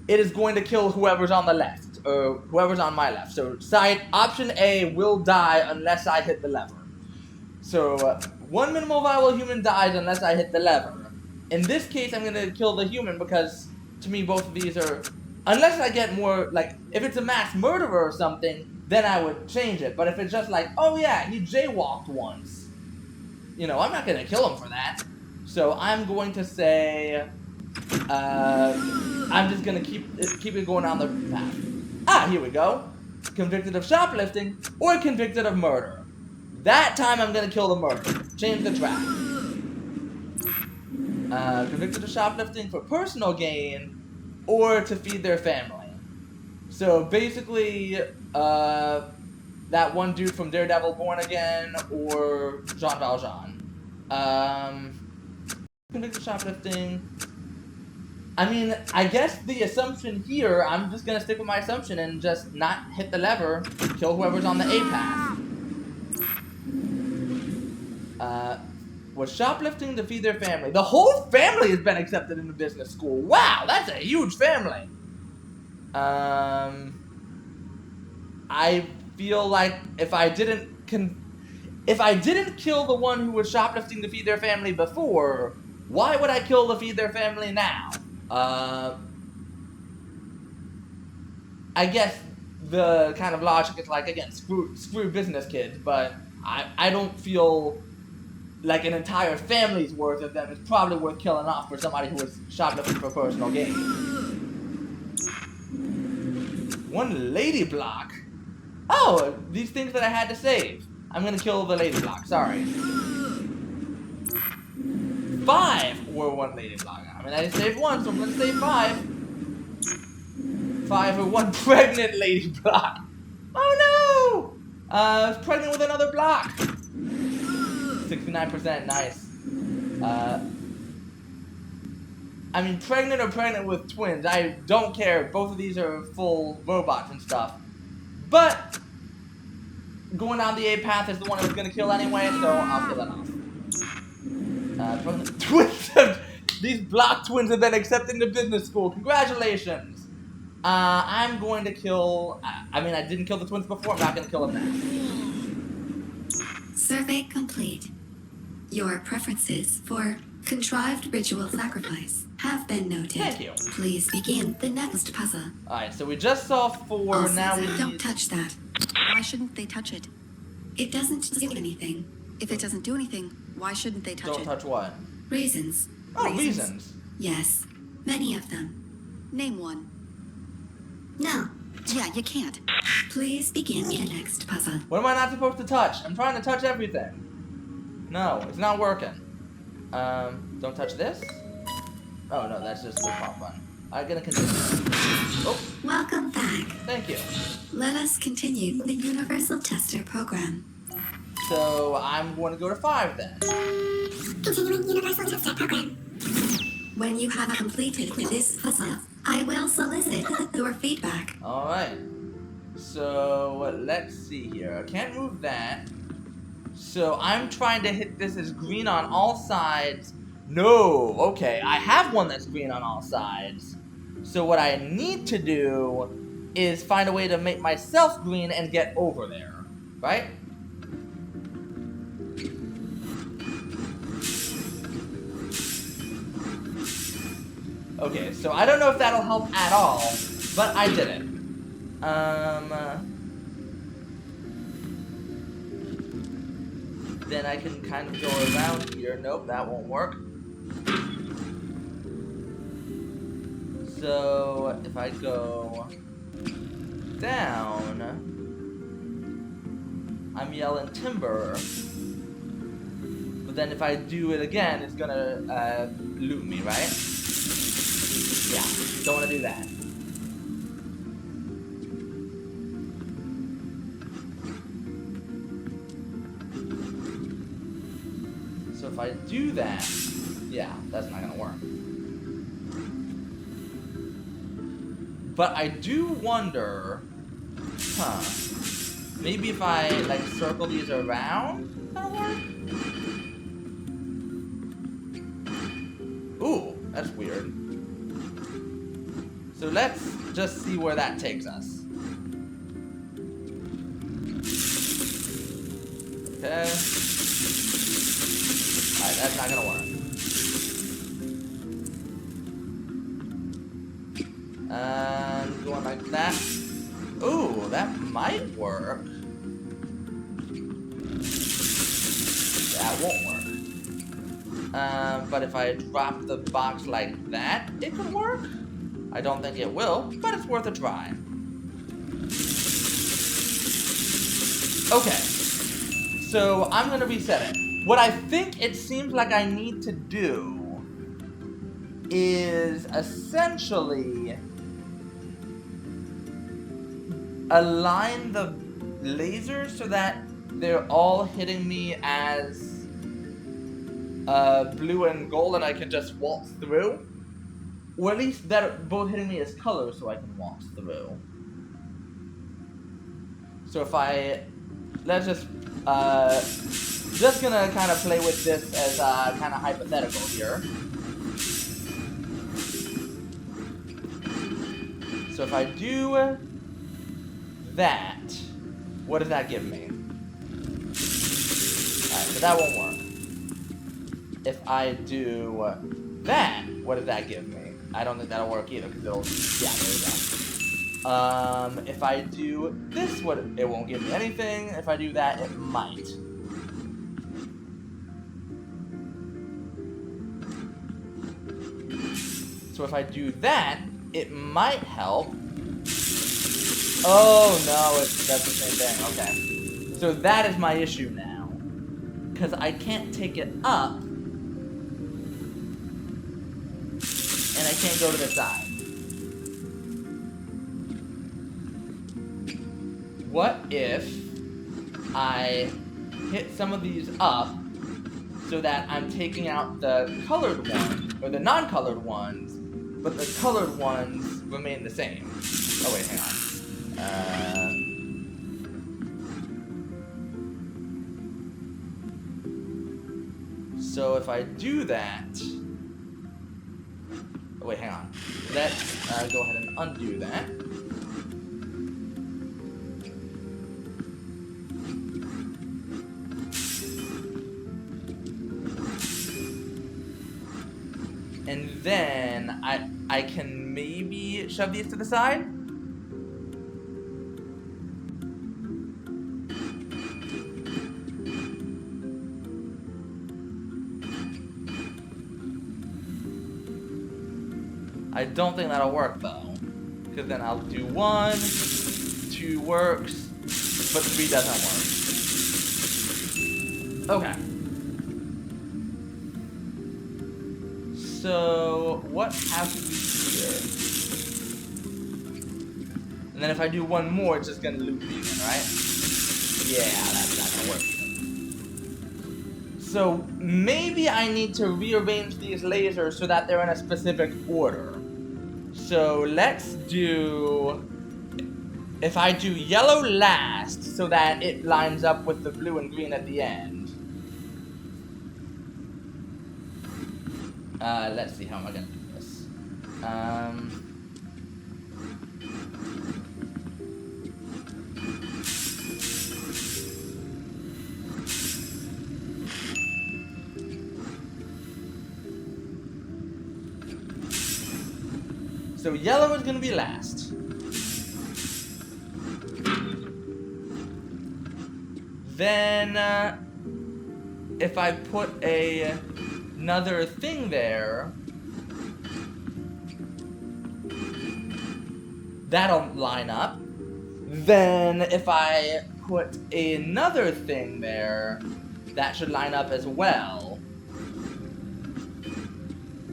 [SPEAKER 1] it is going to kill whoever's on the left, or whoever's on my left. So option A will die unless I hit the lever. So one minimal viable human dies unless I hit the lever. In this case, I'm going to kill the human because, to me, both of these are... Unless I get more, like, if it's a mass murderer or something, then I would change it. But if it's just like, oh yeah, he jaywalked once, you know, I'm not going to kill him for that. So I'm going to say, I'm just going to keep it going down the path. Ah, here we go. Convicted of shoplifting or convicted of murder. That time I'm going to kill the murderer. Change the track. Convicted of shoplifting for personal gain or to feed their family. So basically, that one dude from Daredevil Born Again or Jean Valjean. Convicted of shoplifting. I mean, I guess the assumption here, I'm just gonna stick with my assumption and just not hit the lever, kill whoever's on the A path. Was shoplifting to feed their family. The whole family has been accepted into business school. Wow, that's a huge family. I feel like if I didn't kill the one who was shoplifting to feed their family before, why would I kill to feed their family now? I guess the kind of logic is like, again, screw business kids, but I don't feel like an entire family's worth of them is probably worth killing off for somebody who was shoplifting for personal gain. One lady block? Oh, these things that I had to save. I'm gonna kill the lady block, sorry. 5 were one lady block. I mean, I saved 1, so I'm gonna save 5. 5 were one pregnant lady block. Oh no! I was pregnant with another block. 69%, nice. I mean, pregnant or pregnant with twins, I don't care. Both of these are full robots and stuff. But going down the A path is the one I was gonna kill anyway, so I'll kill it off. Twins these block twins have been accepted into business school. Congratulations. I'm going to kill... I mean, I didn't kill the twins before. I'm not going to kill them now.
[SPEAKER 2] Survey complete. Your preferences for contrived ritual sacrifice have been noted.
[SPEAKER 1] Thank you.
[SPEAKER 2] Please begin the next puzzle.
[SPEAKER 1] Alright, so we just saw 4,
[SPEAKER 2] Also,
[SPEAKER 1] now we
[SPEAKER 2] don't touch that.
[SPEAKER 3] Why shouldn't they touch it?
[SPEAKER 2] It doesn't do anything.
[SPEAKER 3] If it doesn't do anything, why shouldn't they touch
[SPEAKER 1] Don't
[SPEAKER 3] it?
[SPEAKER 1] touch what?
[SPEAKER 2] Reasons.
[SPEAKER 1] Oh, reasons.
[SPEAKER 2] Yes, many of them.
[SPEAKER 3] Name one.
[SPEAKER 2] No.
[SPEAKER 3] Yeah, you can't.
[SPEAKER 2] Please begin the next puzzle.
[SPEAKER 1] What am I not supposed to touch? I'm trying to touch everything. No, it's not working. Don't touch this? Oh no, that's just the pop button. I'm gonna continue. Oh,
[SPEAKER 2] Welcome back.
[SPEAKER 1] thank you.
[SPEAKER 2] Let us continue the Universal Tester program.
[SPEAKER 1] So I'm going to go to 5 then.
[SPEAKER 4] Continuing Universal Tester Program.
[SPEAKER 2] When you have completed this puzzle, I will solicit your feedback.
[SPEAKER 1] Alright. So let's see here. I can't move that. So I'm trying to hit this as green on all sides. No, okay. I have one that's green on all sides. So what I need to do is find a way to make myself green and get over there, right? Okay, so I don't know if that'll help at all, but I did it. Then I can kind of go around here. Nope, that won't work. So if I go down, I'm yelling timber. But then if I do it again, it's gonna loot me, right? Yeah, don't want to do that. So if I do that, yeah, that's not gonna work. But I do wonder, maybe if I like circle these around, that'll work? Ooh, that's weird. So let's just see where that takes us. Okay. Alright, that's not gonna work. And going like that. Ooh, that might work. That won't work. But if I drop the box like that, it could work. I don't think it will, but it's worth a try. Okay. So I'm gonna reset it. What I think it seems like I need to do is essentially align the lasers so that they're all hitting me as blue and gold and I can just waltz through. Or at least they're both hitting me as colors so I can waltz through. So if I... let's just gonna kind of play with this as kind of hypothetical here. So if I do that, what does that give me? Alright, so that won't work. If I do that, what does that give me? I don't think that'll work either, because it'll... yeah, there we go. If I do this, it won't give me anything. If I do that, it might. So if I do that, it might help. Oh no, that's the same thing. Okay. So that is my issue now. Because I can't take it up. And I can't go to the side. What if I hit some of these up so that I'm taking out the colored ones, or the non-colored ones, but the colored ones remain the same? Oh wait, hang on. So if I do that... oh wait, hang on. Let's go ahead and undo that. And then I can maybe shove these to the side. I don't think that'll work though, because then I'll do 1, 2 works, but 3 doesn't work. Okay. So what happens here? And then if I do 1 more, it's just gonna loop me again, right? Yeah, that's not gonna work. So maybe I need to rearrange these lasers so that they're in a specific order. So let's do... if I do yellow last so that it lines up with the blue and green at the end. Let's see, how am I gonna do this? So yellow is gonna be last. Then, if I put another thing there, that'll line up. Then, if I put another thing there, that should line up as well.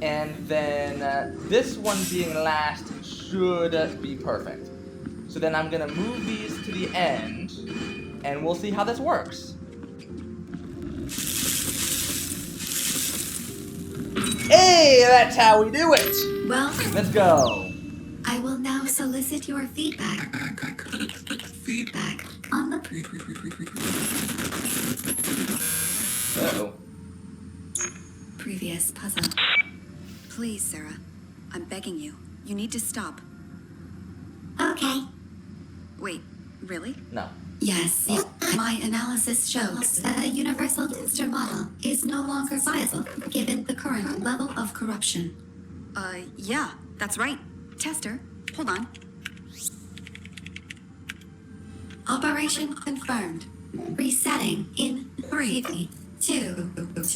[SPEAKER 1] And then, this one being last should be perfect. So then I'm gonna move these to the end, and we'll see how this works. Hey, that's how we do it!
[SPEAKER 2] Well,
[SPEAKER 1] Let's go.
[SPEAKER 2] I will now solicit your feedback. Feedback on the
[SPEAKER 1] Uh-oh.
[SPEAKER 2] previous puzzle.
[SPEAKER 3] Please, Sarah. I'm begging you. You need to stop.
[SPEAKER 4] Okay.
[SPEAKER 3] Wait, really?
[SPEAKER 1] No.
[SPEAKER 2] Yes, my analysis shows that a universal Dinster model is no longer viable given the current level of corruption.
[SPEAKER 3] Yeah, that's right. Tester, hold on.
[SPEAKER 2] Operation confirmed. Resetting in 3, 2,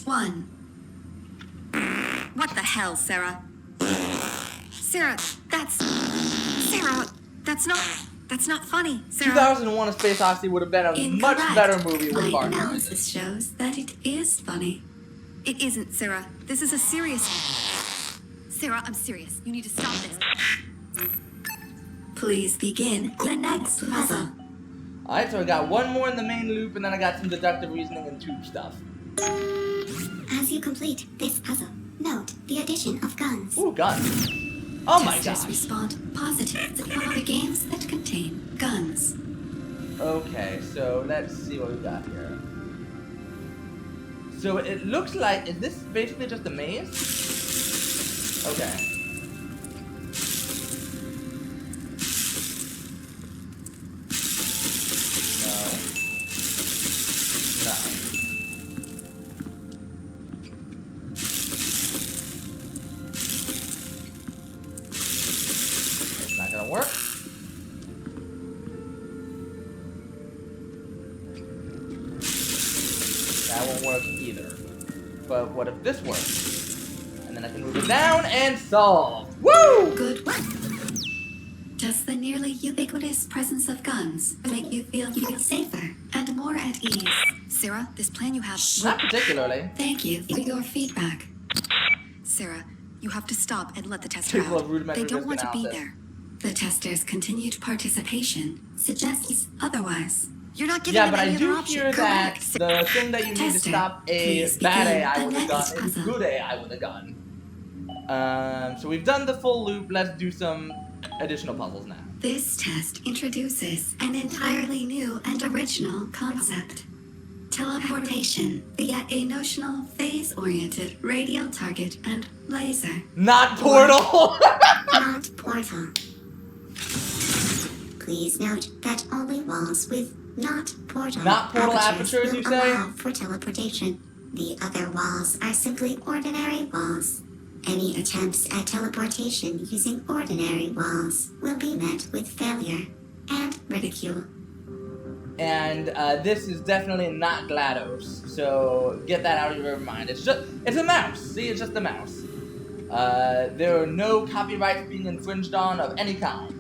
[SPEAKER 2] 1.
[SPEAKER 3] What the hell, Sarah? Sarah, that's not funny, Sarah.
[SPEAKER 1] 2001: A Space Odyssey would have been a much
[SPEAKER 2] Incorrect.
[SPEAKER 1] better movie with
[SPEAKER 2] My
[SPEAKER 1] Bart
[SPEAKER 2] analysis shows that it is funny.
[SPEAKER 3] It isn't, Sarah. This is a serious... Sarah, I'm serious. You need to stop this.
[SPEAKER 2] Please begin the next puzzle.
[SPEAKER 1] Alright, so I got one more in the main loop, and then I got some deductive reasoning and tube stuff.
[SPEAKER 4] As you complete this puzzle, note the addition of guns.
[SPEAKER 1] Ooh, guns. Oh my
[SPEAKER 2] Testers
[SPEAKER 1] gosh.
[SPEAKER 2] respond positively to games that contain guns.
[SPEAKER 1] Okay, so let's see what we got here. So it looks like, is this basically just a maze? Okay. No. It's not gonna work. That won't work either. But what if this works? And then I can move it down and solve. Woo!
[SPEAKER 2] Good work. Does the nearly ubiquitous presence of guns make you feel safer and more at ease?
[SPEAKER 3] Sarah, this plan you have...
[SPEAKER 1] Not particularly.
[SPEAKER 2] Thank you for your feedback.
[SPEAKER 3] Sarah, you have to stop and let the tester
[SPEAKER 1] Typical of
[SPEAKER 3] out.
[SPEAKER 1] rudimentary
[SPEAKER 3] They don't
[SPEAKER 1] risk
[SPEAKER 3] want to be
[SPEAKER 1] analysis.
[SPEAKER 3] there.
[SPEAKER 2] The tester's continued participation suggests otherwise.
[SPEAKER 3] You're not giving
[SPEAKER 1] Yeah,
[SPEAKER 3] them
[SPEAKER 1] but I
[SPEAKER 3] any
[SPEAKER 1] do
[SPEAKER 3] other option.
[SPEAKER 1] hear that
[SPEAKER 3] Correct.
[SPEAKER 1] the thing that you need to
[SPEAKER 2] Tester,
[SPEAKER 1] stop a
[SPEAKER 2] please
[SPEAKER 1] bad
[SPEAKER 2] begin
[SPEAKER 1] AI
[SPEAKER 2] the
[SPEAKER 1] with a gun
[SPEAKER 2] next
[SPEAKER 1] is
[SPEAKER 2] puzzle.
[SPEAKER 1] good AI with a gun. So we've done the full loop. Let's do some additional puzzles now.
[SPEAKER 2] This test introduces an entirely new and original concept. Teleportation via a notional phase-oriented radial target and laser.
[SPEAKER 1] Not Portal!
[SPEAKER 4] Not portal. Please note that only walls with not portal
[SPEAKER 1] apertures,
[SPEAKER 4] will
[SPEAKER 1] you say?
[SPEAKER 4] allow for teleportation. The other walls are simply ordinary walls. Any attempts at teleportation using ordinary walls will be met with failure and ridicule.
[SPEAKER 1] And this is definitely not GLaDOS, so get that out of your mind. It's a mouse. See, it's just a mouse. There are no copyrights being infringed on of any kind.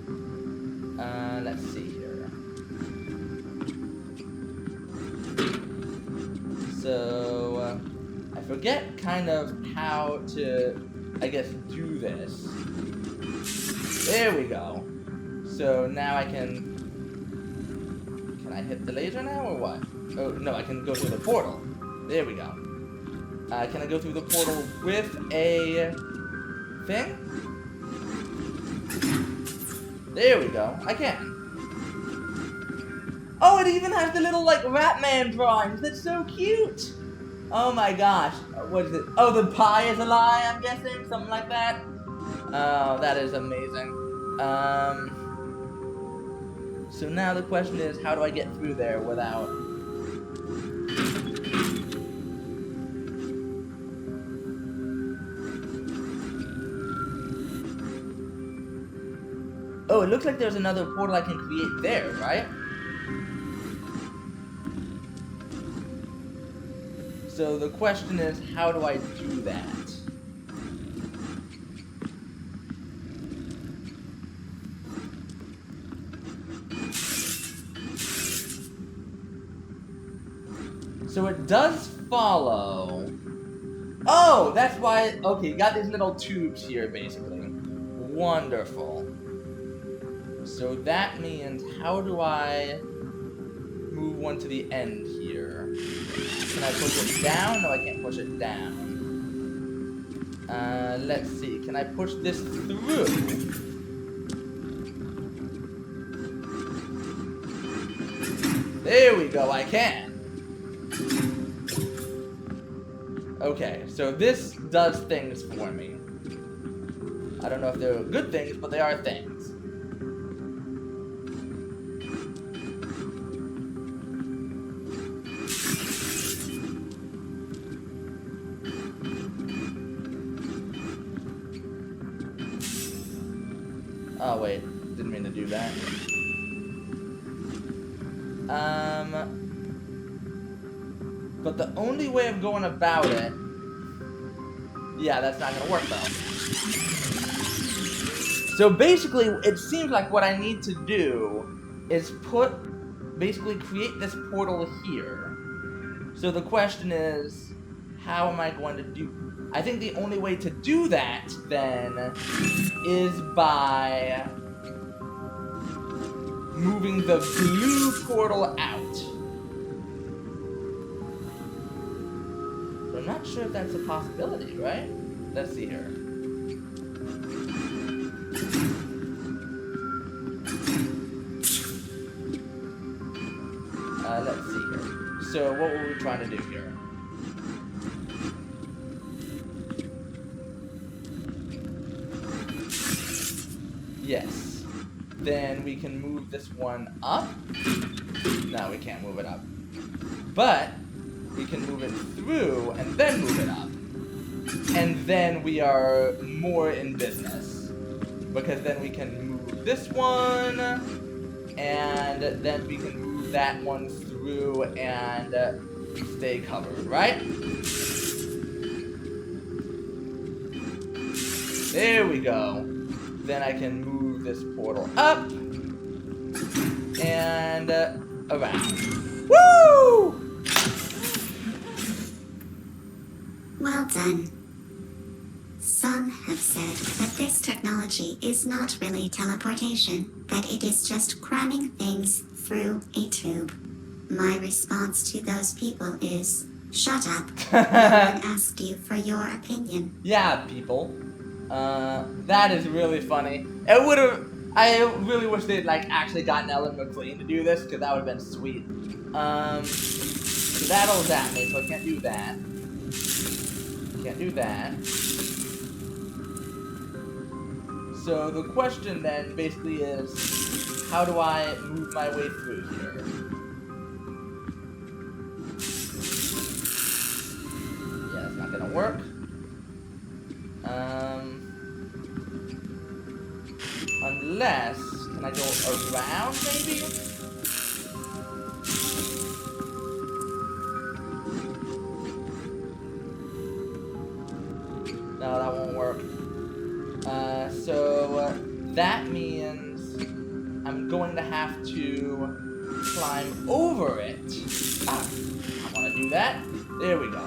[SPEAKER 1] Let's see here. So, I forget kind of how to, I guess, do this. There we go. So now I can I hit the laser now, or what? Oh, no, I can go through the portal. There we go. Can I go through the portal with a thing? There we go. I can. Oh, it even has the little, like, Ratman drawings. That's so cute. Oh my gosh. What is it? Oh, the pie is a lie, I'm guessing? Something like that? Oh, that is amazing. So now the question is, how do I get through there without... Oh, it looks like there's another portal I can create there, right? So the question is, how do I do that? So it does follow. Oh, that's why. Okay, you got these little tubes here, basically. Wonderful. So that means, how do I move one to the end here? Can I push it down? No, I can't push it down. Let's see. Can I push this through? There we go, I can. Okay, so this does things for me. I don't know if they're good things, but they are things. Oh wait, didn't mean to do that. But the only way of going about it... Yeah, that's not gonna work though. So basically, it seems like what I need to do is basically create this portal here. So the question is, how am I going to do... I think the only way to do that, then, is by moving the blue portal out. But I'm not sure if that's a possibility, right? Let's see here. Let's see here. So what were we trying to do here? Yes. Then we can move this one up. No, we can't move it up. But we can move it through and then move it up. And then we are more in business. Because then we can move this one. And then we can move that one through and stay covered, right? There we go. Then I can move this portal up and around. Woo!
[SPEAKER 4] Well done. Some have said that this technology is not really teleportation, that it is just cramming things through a tube. My response to those people is, shut up. No one asked you for your opinion.
[SPEAKER 1] Yeah, people. That is really funny. I really wish they'd actually gotten Ellen McLean to do this, because that would have been sweet. So that'll zap me, so I can't do that. Can't do that. So the question then basically is, how do I move my way through here? Yeah, that's not gonna work. Unless, can I go around maybe? No, that won't work. So that means I'm going to have to climb over it. Ah, I want to do that. There we go.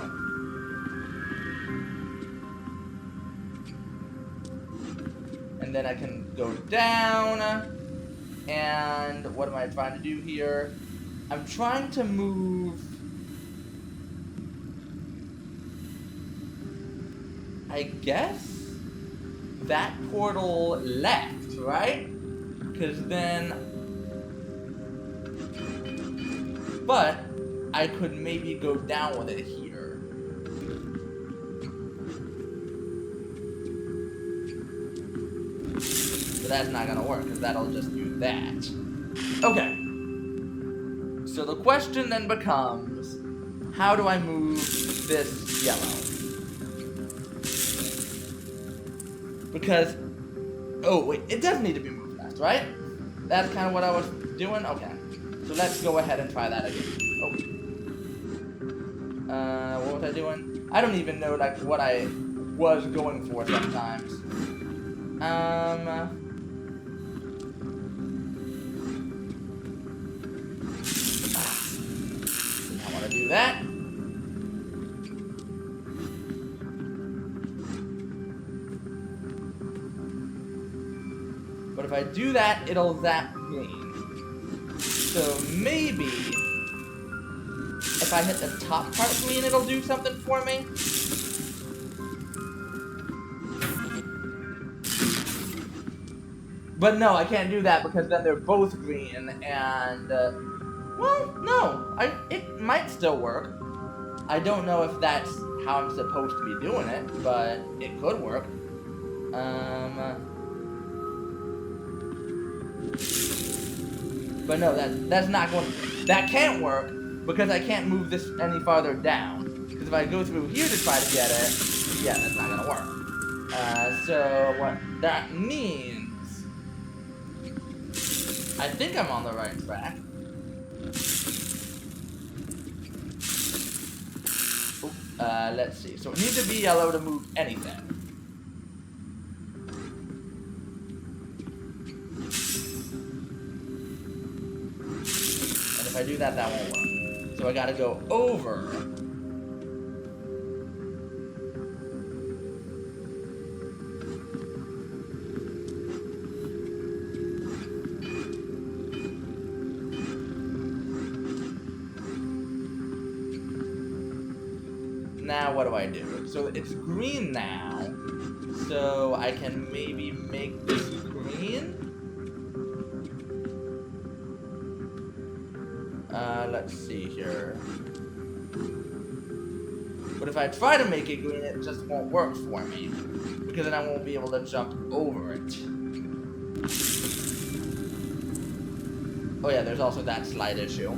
[SPEAKER 1] And then I can go down. And what am I trying to do here? I'm trying to move... I guess that portal left, right? Because then... But I could maybe go down with it here. But that's not gonna work, because that'll just do that. Okay. So the question then becomes, how do I move this yellow? Because, oh wait, it does need to be moved faster. first, right? That's kind of what I was doing? Okay. So let's go ahead and try that again. Oh. What was I doing? I don't even know, like, what I was going for sometimes. I want to do that. But if I do that, it'll zap green. So maybe if I hit the top part green, it'll do something for me. But no, I can't do that because then they're both green, and well, no, it might still work. I don't know if that's how I'm supposed to be doing it, but it could work. But no, that's not going. That can't work because I can't move this any farther down. Because if I go through here to try to get it, yeah, that's not gonna work. So what that means, I think I'm on the right track. Let's see. So it needs to be yellow to move anything. If I do that, that won't work. So I gotta go over. Now what do I do? So it's green now. So I can maybe make this green. Let's see here. But if I try to make it green, it just won't work for me. Because then I won't be able to jump over it. Oh yeah, there's also that slight issue.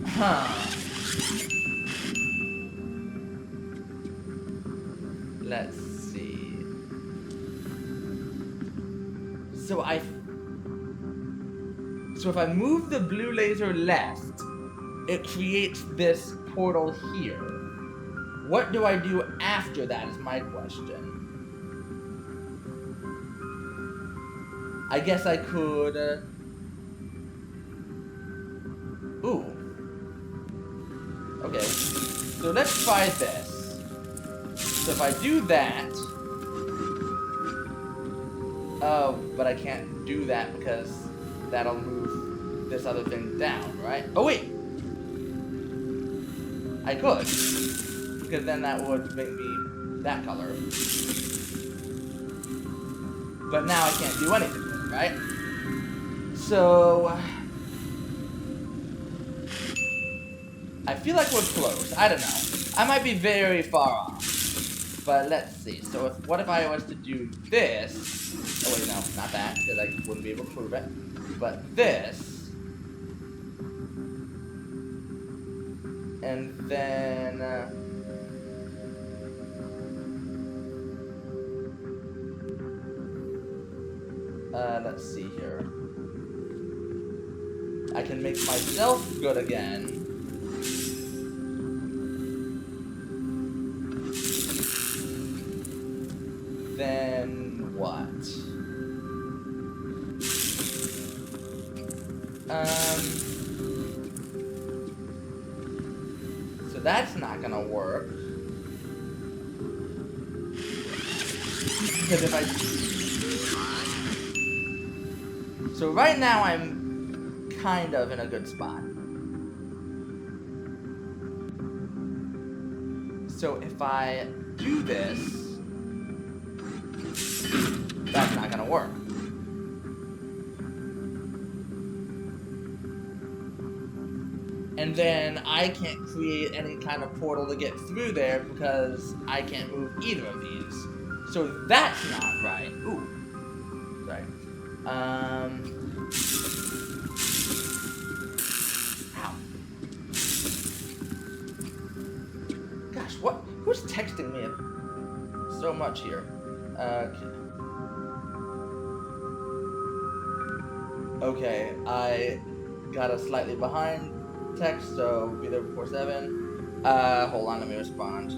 [SPEAKER 1] Huh. Let's see. So if I move the blue laser left, it creates this portal here. What do I do after that is my question. I guess I could, ooh. Okay, so let's try this. So if I do that, oh, but I can't do that because that'll move this other thing down, right? Oh wait! I could, because then that would make me that color. But now I can't do anything with it, right? So I feel like we're close. I don't know. I might be very far off. But let's see. So what if I was to do this? Oh wait, no, not that, because I wouldn't be able to move it. But this, and then let's see here. I can make myself good again. Then what? So that's not gonna work. Because if I... So right now I'm kind of in a good spot. So if I do this, that's not gonna work. And then I can't create any kind of portal to get through there because I can't move either of these. So that's not right. Ooh. Sorry. Ow. Gosh, what? Who's texting me so much here? Okay. Okay, I got a slightly behind text, so be there before 7. Hold on, let me respond.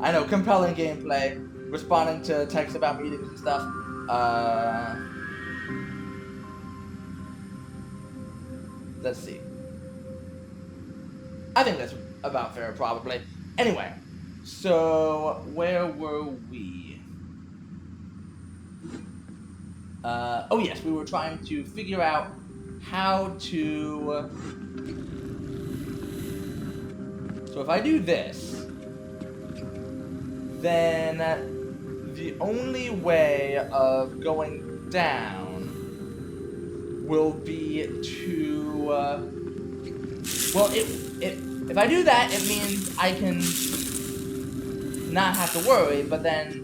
[SPEAKER 1] I know, compelling gameplay. Responding to texts about meetings and stuff. Let's see. I think that's about fair, probably. Anyway, so where were we? Oh yes, we were trying to figure out how to... So if I do this, then the only way of going down will be to... well, if I do that, it means I can not have to worry, but then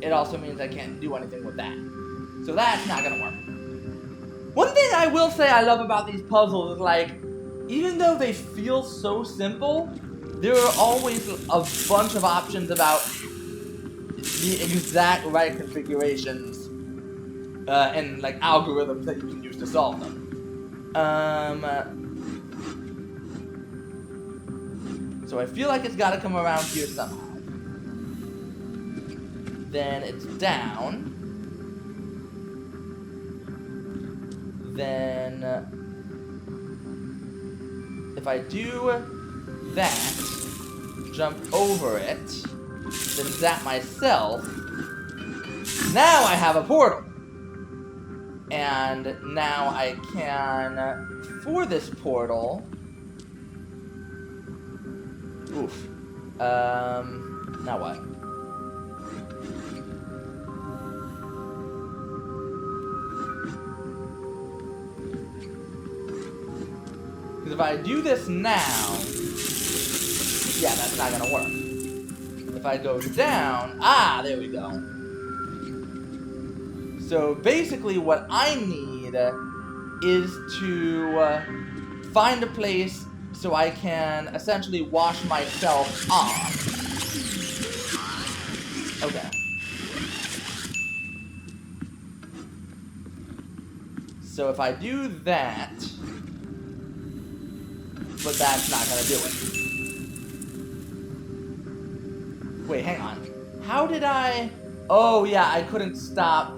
[SPEAKER 1] it also means I can't do anything with that. So that's not gonna work. One thing I will say I love about these puzzles is, like, even though they feel so simple, there are always a bunch of options about the exact right configurations and, like, algorithms that you can use to solve them. So I feel like it's gotta come around here somehow. Then it's down. Then if I do that, jump over it, then zap myself, now I have a portal. And now I can, for this portal, oof, now what? Because if I do this now, yeah, that's not gonna work. If I go down, there we go. So basically what I need is to find a place so I can essentially wash myself off. Okay. So if I do that, but that's not gonna do it. Wait, hang on. How did I... Oh yeah, I couldn't stop.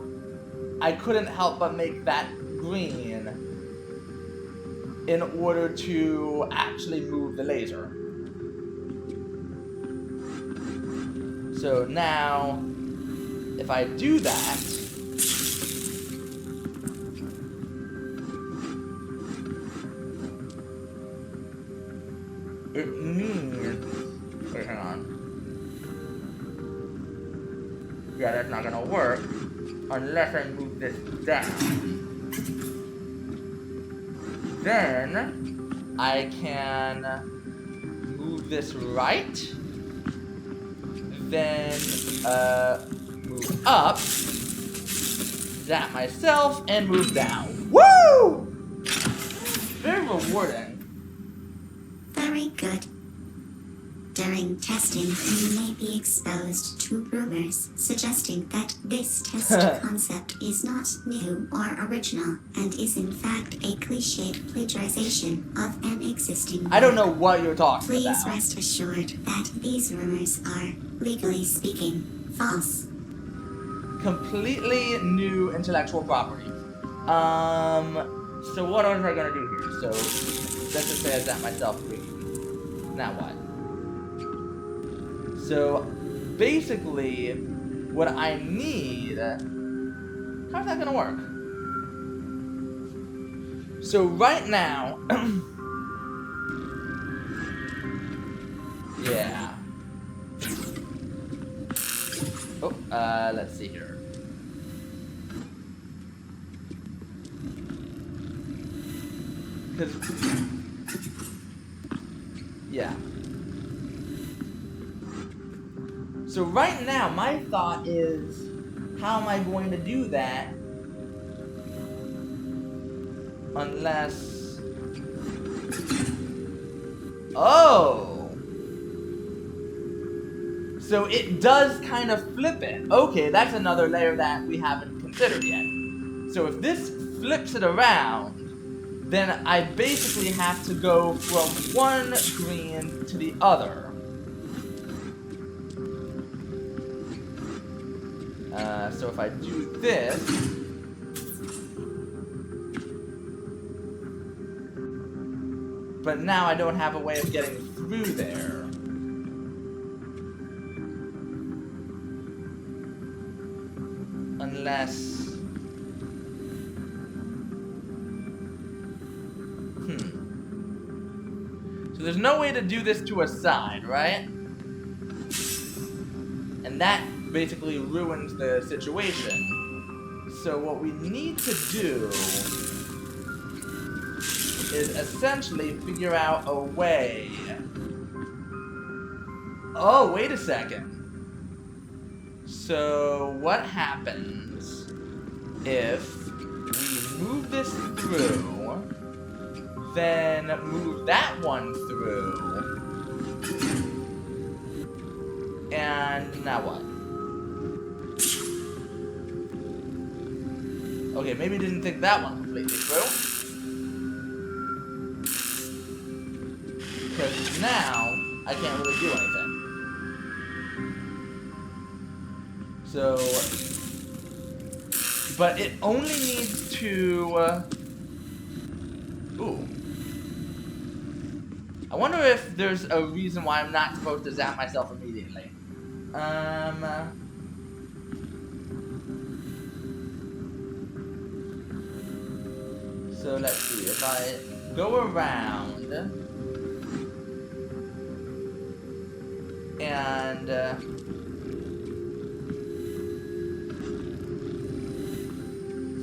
[SPEAKER 1] I couldn't help but make that green in order to actually move the laser. So now, if I do that, it means... Wait, hang on. Yeah, that's not gonna work unless I move this down. Then I can move this right. Then move up. Zap myself and move down. Woo! Very rewarding.
[SPEAKER 4] Very good. During testing, you may be exposed to rumors suggesting that this test concept is not new or original and is in fact a cliched plagiarization of an existing
[SPEAKER 1] I don't know
[SPEAKER 4] work.
[SPEAKER 1] what you're talking
[SPEAKER 4] Please
[SPEAKER 1] about.
[SPEAKER 4] rest assured that these rumors are, legally speaking, false.
[SPEAKER 1] Completely new intellectual property. So what else am I gonna do here? So let's just say I zap myself green. Now what? So basically, what I need... How's that gonna work? So right now... yeah. Oh, let's see here. Because... yeah. So right now, my thought is, how am I going to do that? Unless... Oh! So it does kind of flip it. Okay, that's another layer that we haven't considered yet. So if this flips it around, then I basically have to go from one green to the other. So if I do this, but now I don't have a way of getting through there. Unless... So there's no way to do this to a side, right? And that basically ruins the situation. So what we need to do is essentially figure out a way... Oh, wait a second. So what happens if we move this through, then move that one through, and now what? Okay, maybe didn't think that one completely through. Because now, I can't really do anything. So, but it only needs to, ooh. I wonder if there's a reason why I'm not supposed to zap myself immediately. So let's see, if I go around and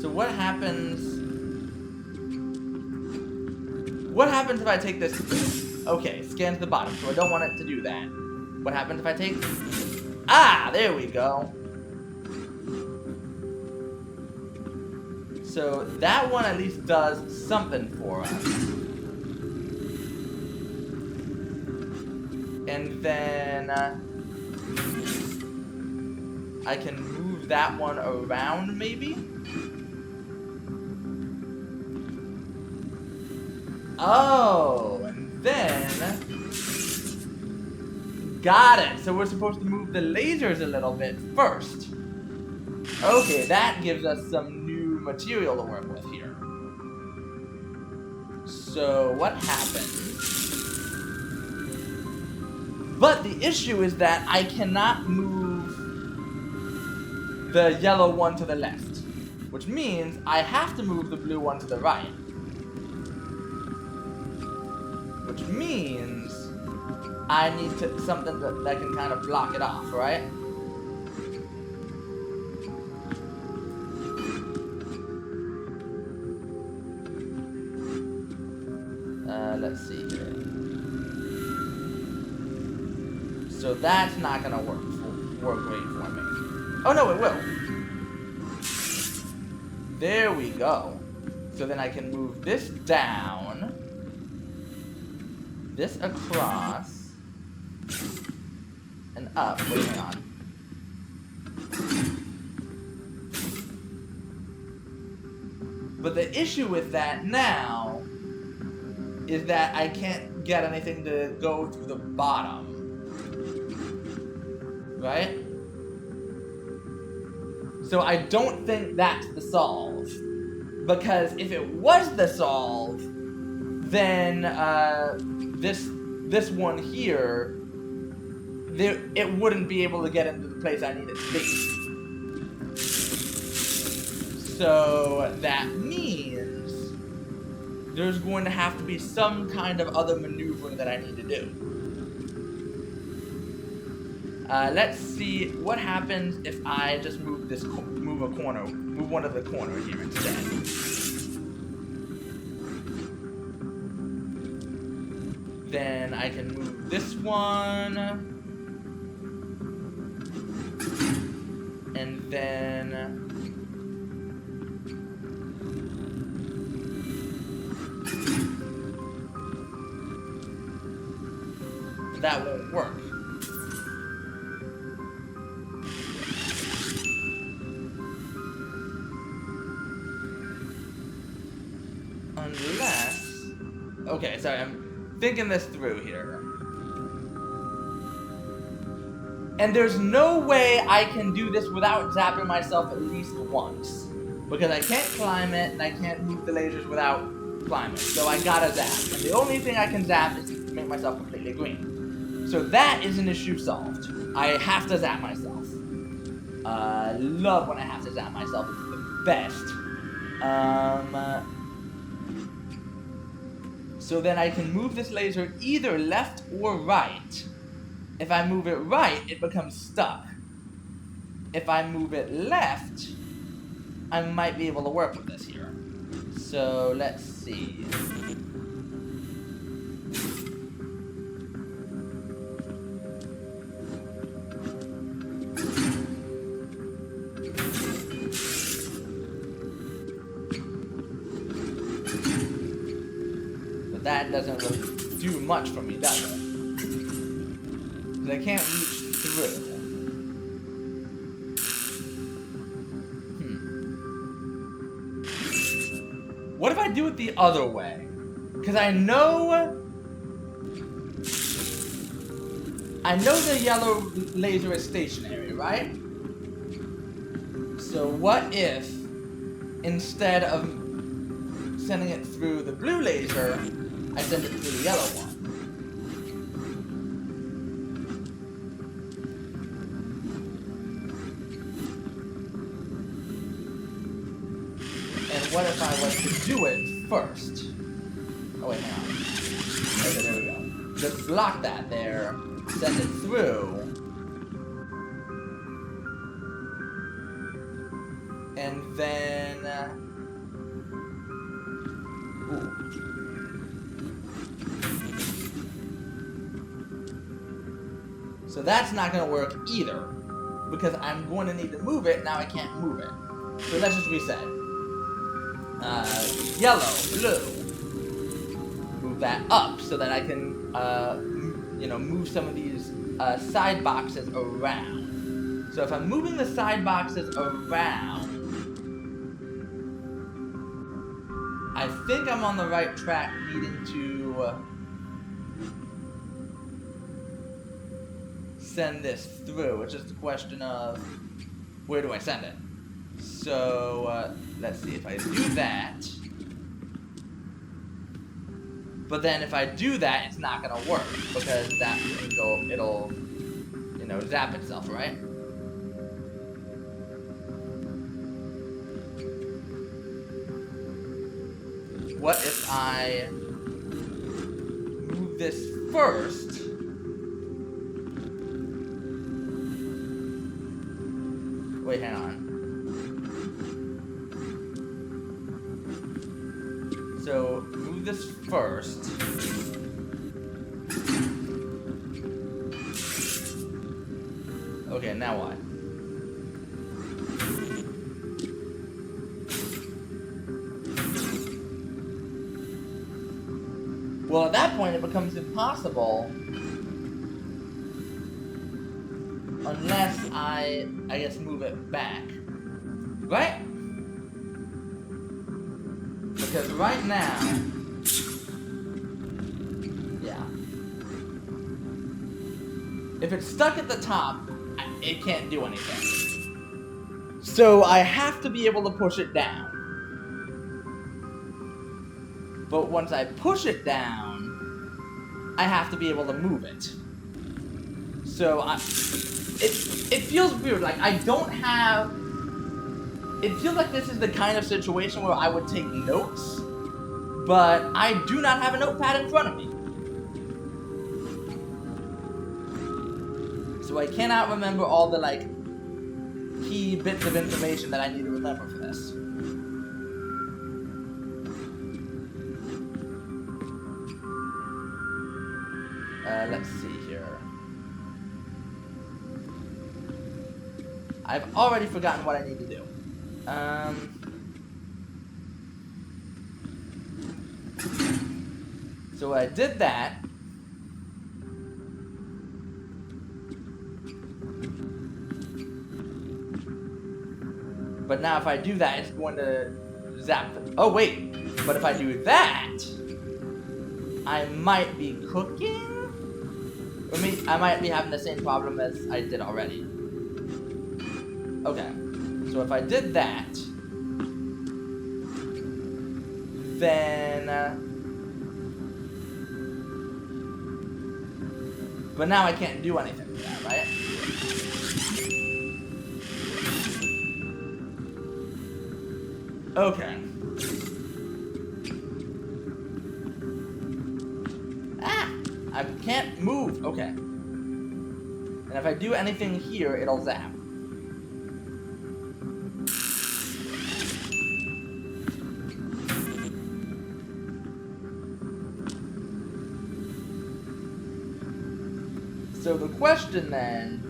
[SPEAKER 1] so what happens if I take this? Okay, scan to the bottom, so I don't want it to do that. What happens if I take... Ah, there we go. So that one at least does something for us. And then I can move that one around, maybe? Oh, and then... Got it! So we're supposed to move the lasers a little bit first. Okay, that gives us some new material to work with here. So, what happens? But the issue is that I cannot move the yellow one to the left. Which means I have to move the blue one to the right. Which means I need something that can kind of block it off, right? Let's see here. So that's not gonna work great for me. Oh no, it will. There we go. So then I can move this down, this across, and up. Wait, hang on. But the issue with that now is that I can't get anything to go through the bottom. Right? So I don't think that's the solve. Because if it was the solve, then this one here, it wouldn't be able to get into the place I need it to be. So that means there's going to have to be some kind of other maneuvering that I need to do. Let's see what happens if I just move one of the corners here instead. Then I can move this one, and then that won't work. Unless... Okay, sorry, I'm thinking this through here. And there's no way I can do this without zapping myself at least once. Because I can't climb it, and I can't move the lasers without climbing. So I gotta zap. And the only thing I can zap is to make myself completely green. So that is an issue solved. I have to zap myself. I love when I have to zap myself. It's the best. So then I can move this laser either left or right. If I move it right, it becomes stuck. If I move it left, I might be able to work with this here. So let's see. But that doesn't really do much for me, does it? Because I can't reach through. What if I do it the other way? Because I know the yellow laser is stationary, right? So what if, instead of sending it through the blue laser, I send it through the yellow one? And what if I was to do it first? Oh wait, hang on. Okay, there we go. Just block that there, send it through, and then... ooh. So that's not going to work either, because I'm going to need to move it, now I can't move it. So let's just reset. Yellow, blue. Move that up so that I can, move some of these side boxes around. So if I'm moving the side boxes around, I think I'm on the right track needing to send this through. It's just a question of where do I send it? So, let's see if I do that. But then if I do that, it's not gonna work because that it'll zap itself, right? What if I move this first? Wait, hang on. So, move this first. Okay, now what? Well, at that point, it becomes impossible unless I guess, move it back. Right? Because right now... yeah. If it's stuck at the top, it can't do anything. So I have to be able to push it down. But once I push it down, I have to be able to move it. So it feels weird. Like I don't have... It feels like this is the kind of situation where I would take notes, but I do not have a notepad in front of me. So I cannot remember all the, like, key bits of information that I need to remember for this. Let's see here. I've already forgotten what I need to do. So I did that. But now if I do that, it's going to zap them. Oh, wait. But if I do that, I might be cooking? Or maybe I might be having the same problem as I did already. Okay, so if I did that, then... but now I can't do anything with that, right? Okay. Ah! I can't move. Okay. And if I do anything here, it'll zap. So the question then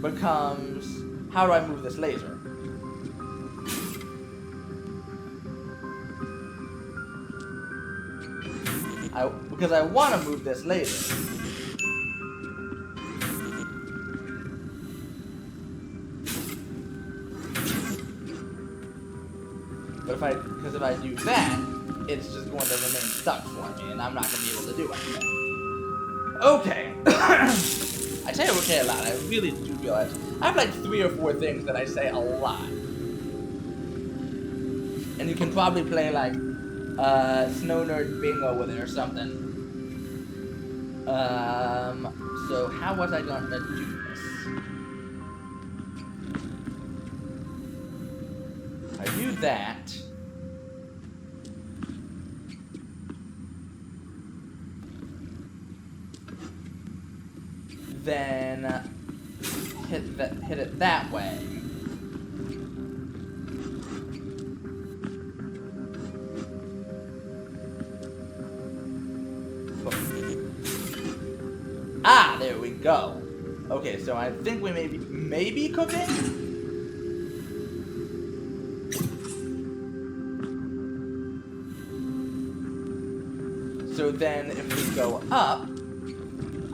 [SPEAKER 1] becomes, how do I move this laser? Because I want to move this laser. But because if I do that, it's just going to remain stuck for me, and I'm not going to be able to do anything. Okay. I say okay a lot. I really do realize I have like 3 or 4 things that I say a lot. And you can probably play like Snow Nerd Bingo with it or something. So how was I going to do this? I do that. Then hit it that way. Ah, there we go. Okay, so I think we may be cooking. So then if we go up,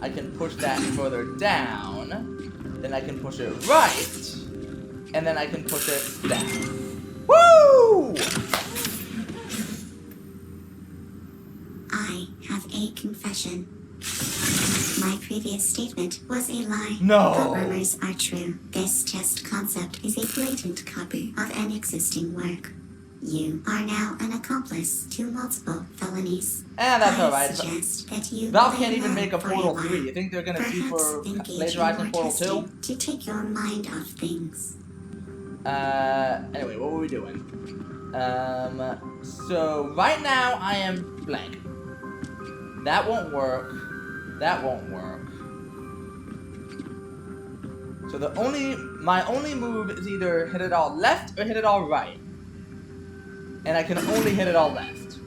[SPEAKER 1] I can push that further down, then I can push it right, and then I can push it down. Woo!
[SPEAKER 4] I have a confession. My previous statement was a lie.
[SPEAKER 1] No.
[SPEAKER 4] The rumors are true. This test concept is a blatant copy of an existing work. You are now an accomplice to multiple felonies.
[SPEAKER 1] That's
[SPEAKER 4] I
[SPEAKER 1] alright.
[SPEAKER 4] suggest that you
[SPEAKER 1] Valve
[SPEAKER 4] lay
[SPEAKER 1] can't even
[SPEAKER 4] low
[SPEAKER 1] make a
[SPEAKER 4] for
[SPEAKER 1] Portal
[SPEAKER 4] while.
[SPEAKER 1] 3. You think they're gonna do
[SPEAKER 4] Perhaps
[SPEAKER 1] for
[SPEAKER 4] engage
[SPEAKER 1] Laser
[SPEAKER 4] in
[SPEAKER 1] Eyes
[SPEAKER 4] more
[SPEAKER 1] and Portal 2?
[SPEAKER 4] testing to take your mind off things.
[SPEAKER 1] Anyway, what were we doing? So right now I am blank. That won't work. That won't work. So my only move is either hit it all left or hit it all right. And I can only hit it all left.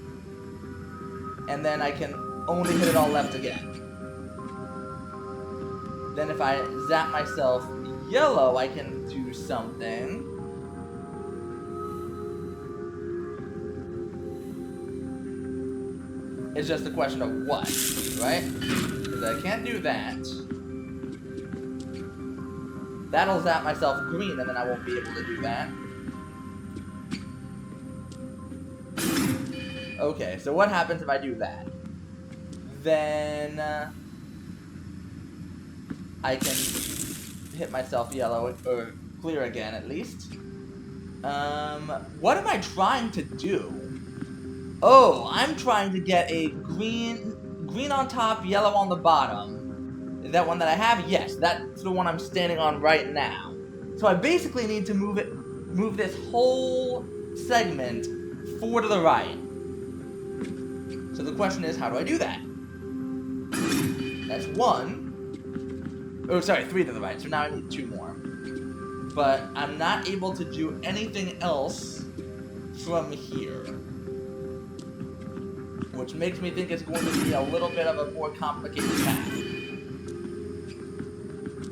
[SPEAKER 1] And then I can only hit it all left again. Then if I zap myself yellow, I can do something. It's just a question of what, right? Because I can't do that. That'll zap myself green, and then I won't be able to do that. Okay, so what happens if I do that? Then I can hit myself yellow, or clear again at least. What am I trying to do? Oh, I'm trying to get a green on top, yellow on the bottom. Is that one that I have? Yes, that's the one I'm standing on right now. So I basically need to move this whole segment 4 to the right. So the question is, how do I do that? That's 1. Oh, sorry, 3 to the right. So now I need 2 more. But I'm not able to do anything else from here. Which makes me think it's going to be a little bit of a more complicated path.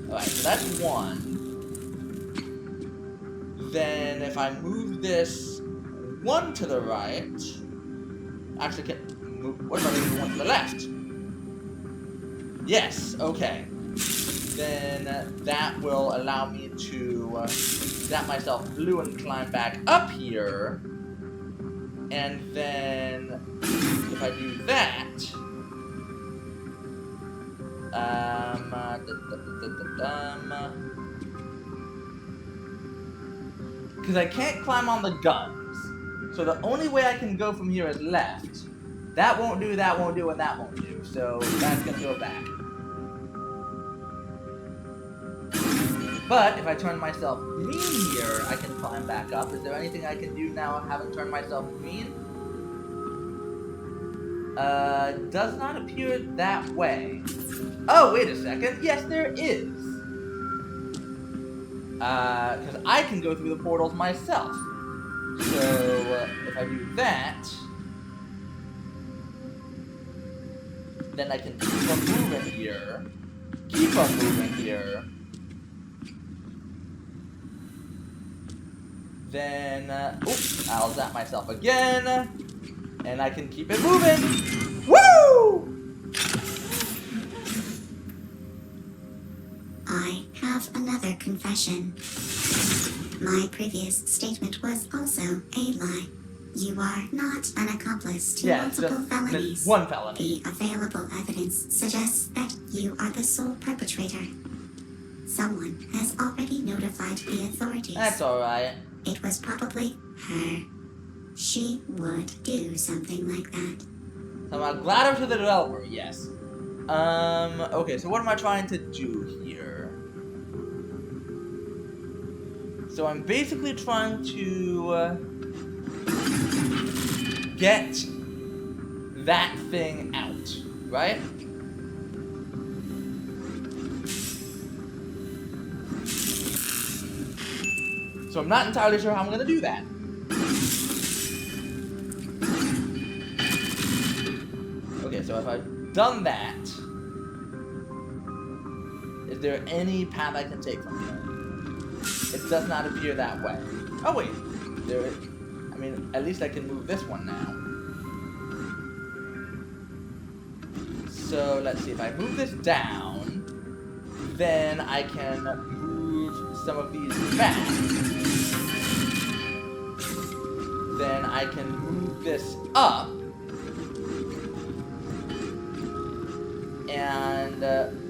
[SPEAKER 1] Alright, so that's 1. Then if I move this 1 to the right... Actually, what if I move 1 to the left? Yes, okay. Then that will allow me to zap myself blue and climb back up here. And then if I do that, because I can't climb on the guns, so the only way I can go from here is left. That won't do, and that won't do. So that's gonna go back. But if I turn myself green here, I can climb back up. Is there anything I can do now having turned myself green? Does not appear that way. Oh, wait a second. Yes, there is. Because I can go through the portals myself. So, if I do that, then I can keep on moving here. Keep on moving here. Then, oops, I'll zap myself again. And I can keep it moving. Woo!
[SPEAKER 4] I have another confession. My previous statement was also a lie. You are not an accomplice to multiple felonies.
[SPEAKER 1] One felony.
[SPEAKER 4] The available evidence suggests that you are the sole perpetrator. Someone has already notified the authorities.
[SPEAKER 1] That's alright.
[SPEAKER 4] It was probably her. She would do something like that.
[SPEAKER 1] So I'm glad her to the developer, yes. Okay, so what am I trying to do here? So I'm basically trying to get that thing out, right? So I'm not entirely sure how I'm gonna do that. Okay, so if I've done that, is there any path I can take from here? It does not appear that way. Oh wait, there is. I mean, at least I can move this one now. So let's see, if I move this down, then I can move some of these back. Then I can move this up. And,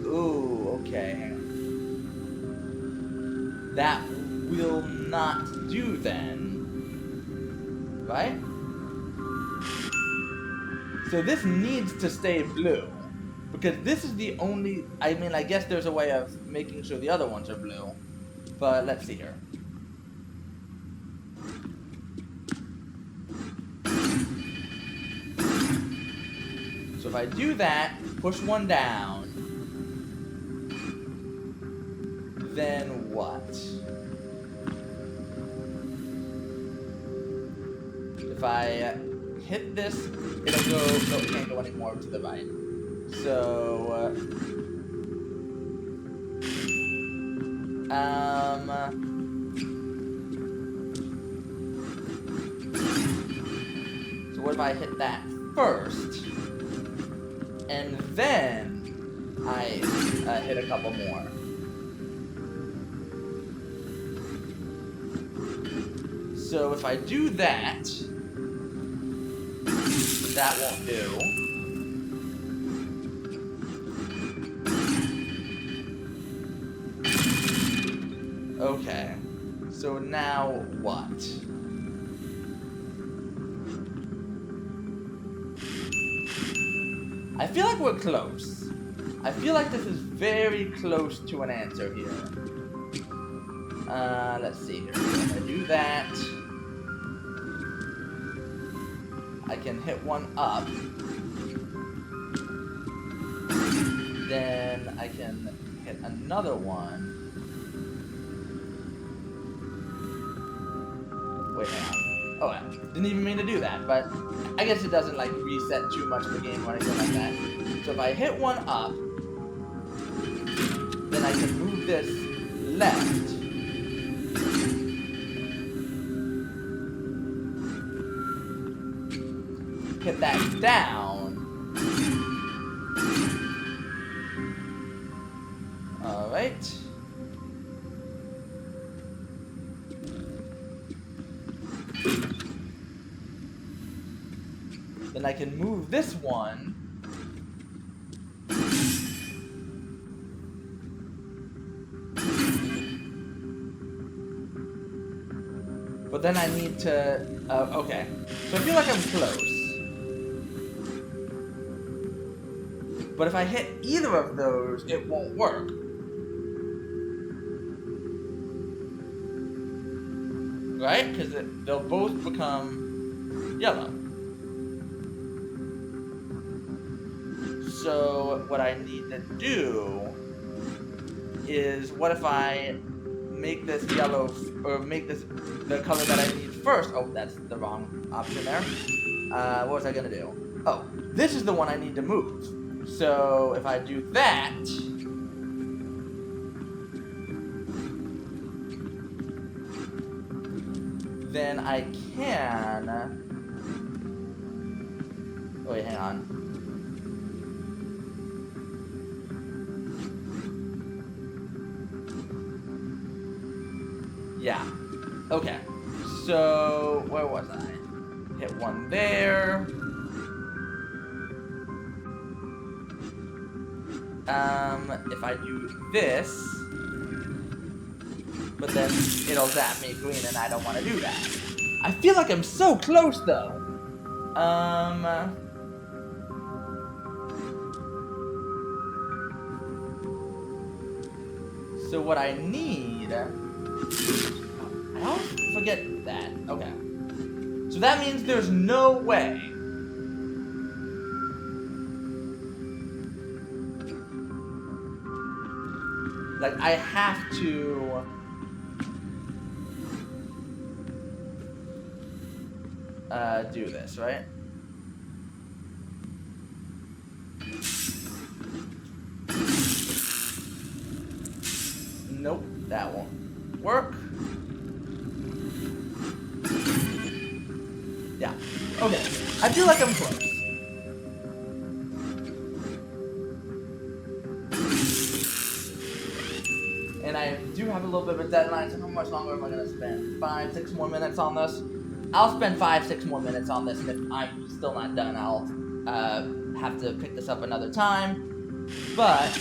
[SPEAKER 1] ooh, okay, hang on. That will not do then, right? So this needs to stay blue, because this is the only, I mean, I guess there's a way of making sure the other ones are blue, but let's see here. So if I do that, push one down, then what? If I hit this, it'll go, no, it can't go any more to the right. So, so what if I hit that first? And then I hit a couple more. So if I do that, that won't do. Okay, so now what? I feel like we're close. I feel like this is very close to an answer here. Let's see here. If I do that, I can hit one up. Then I can hit another one. Wait, hang on. Oh, I didn't even mean to do that, but I guess it doesn't like reset too much of the game or anything like that. So if I hit one up, then I can move this left. Hit that down. Alright. then I can move this one. But then I need to, okay. So I feel like I'm close. But if I hit either of those, it won't work. Right? Because they'll both become yellow. So what I need to do is, what if I make this yellow, or make this the color that I need first? Oh, that's the wrong option there. What was I gonna do? Oh, this is the one I need to move. So if I do that, then I can. Oh wait, hang on. Yeah. Okay. So where was I? Hit one there. If I do this, but then it'll zap me green, and I don't want to do that. I feel like I'm so close though. So what I need. I always forget that. Okay. So that means there's no way. Like, I have to do this, right? Nope, that won't work. Yeah. Okay. I feel like I'm close. And I do have a little bit of a deadline, so how much longer am I going to spend? 5-6 more minutes on this? I'll spend 5-6 more minutes on this, and if I'm still not done, I'll have to pick this up another time. But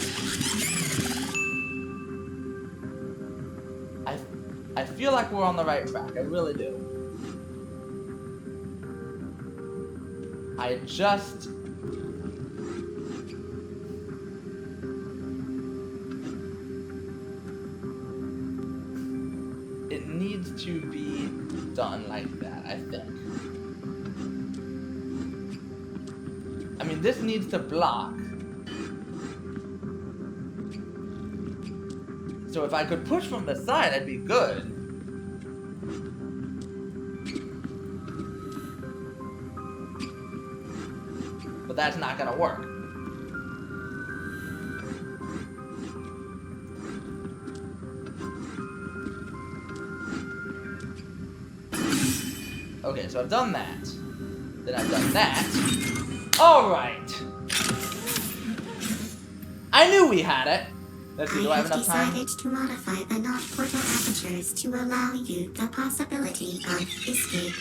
[SPEAKER 1] I feel like we're on the right track. I really do. I just... It needs to be done like that, I think. I mean, this needs to block. So if I could push from the side, I'd be good. But that's not gonna work. Okay, so I've done that. Then I've done that. Alright! I knew we had it! Let's see, do I have enough time?
[SPEAKER 4] I have decided to modify the knot portal apertures to allow you the possibility of escape.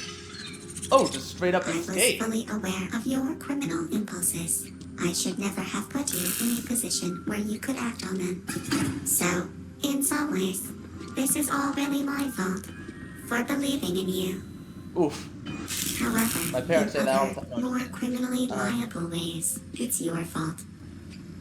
[SPEAKER 1] Oh, just straight up
[SPEAKER 4] I was
[SPEAKER 1] escape.
[SPEAKER 4] fully aware of your criminal impulses. I should never have put you in a position where you could act on them. So, in some ways, this is all really my fault for believing in you.
[SPEAKER 1] Oof.
[SPEAKER 4] However,
[SPEAKER 1] My parents
[SPEAKER 4] in
[SPEAKER 1] say that all the
[SPEAKER 4] other,
[SPEAKER 1] time.
[SPEAKER 4] more criminally liable ways, it's your fault.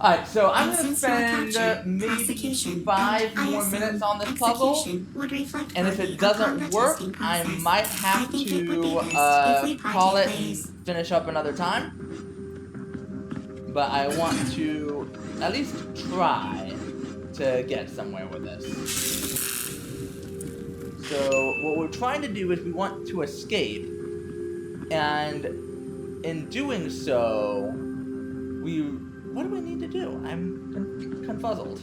[SPEAKER 1] Alright, so I'm
[SPEAKER 4] And
[SPEAKER 1] gonna
[SPEAKER 4] since your
[SPEAKER 1] spend
[SPEAKER 4] capture,
[SPEAKER 1] maybe
[SPEAKER 4] prosecution,
[SPEAKER 1] 5
[SPEAKER 4] and
[SPEAKER 1] more
[SPEAKER 4] ISO
[SPEAKER 1] minutes on this puzzle.
[SPEAKER 4] execution would reflect
[SPEAKER 1] And if
[SPEAKER 4] fully
[SPEAKER 1] it
[SPEAKER 4] upon
[SPEAKER 1] doesn't
[SPEAKER 4] the
[SPEAKER 1] work,
[SPEAKER 4] testing
[SPEAKER 1] I
[SPEAKER 4] process.
[SPEAKER 1] might
[SPEAKER 4] I
[SPEAKER 1] have
[SPEAKER 4] think it would be
[SPEAKER 1] to
[SPEAKER 4] best if we parted
[SPEAKER 1] call it
[SPEAKER 4] ways.
[SPEAKER 1] and finish up another time. But I want to at least try to get somewhere with this. So what we're trying to do is we want to escape, and in doing so, what do we need to do? I'm confuzzled.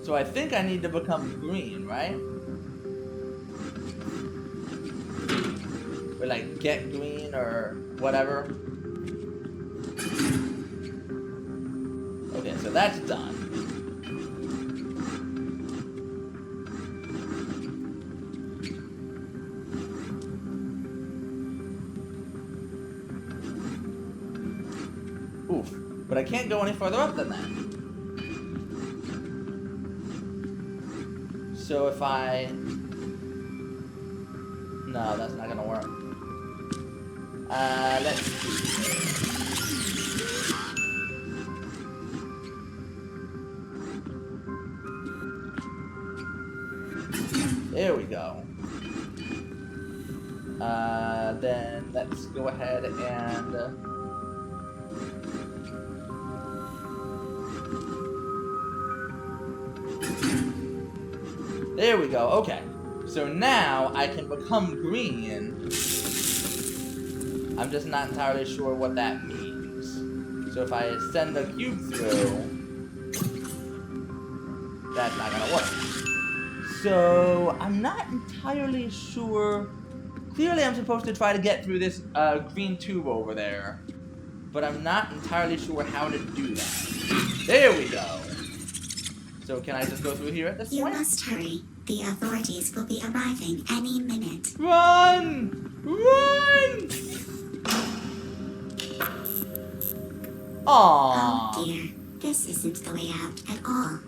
[SPEAKER 1] So I think I need to become green, right? Or like get green or whatever. Okay, so that's done. can't go any further up than that. So if I... No, that's not gonna work. Let's see. There we go. Then let's go ahead and... There we go, okay. So now I can become green. I'm just not entirely sure what that means. So if I send the cube through, that's not gonna work. So I'm not entirely sure. Clearly I'm supposed to try to get through this green tube over there. But I'm not entirely sure how to do that. There we go. So can I just go through here at this
[SPEAKER 4] You
[SPEAKER 1] point?
[SPEAKER 4] must hurry. The authorities will be arriving any minute.
[SPEAKER 1] Run! Run! Aww.
[SPEAKER 4] Oh dear, this isn't the way out at all.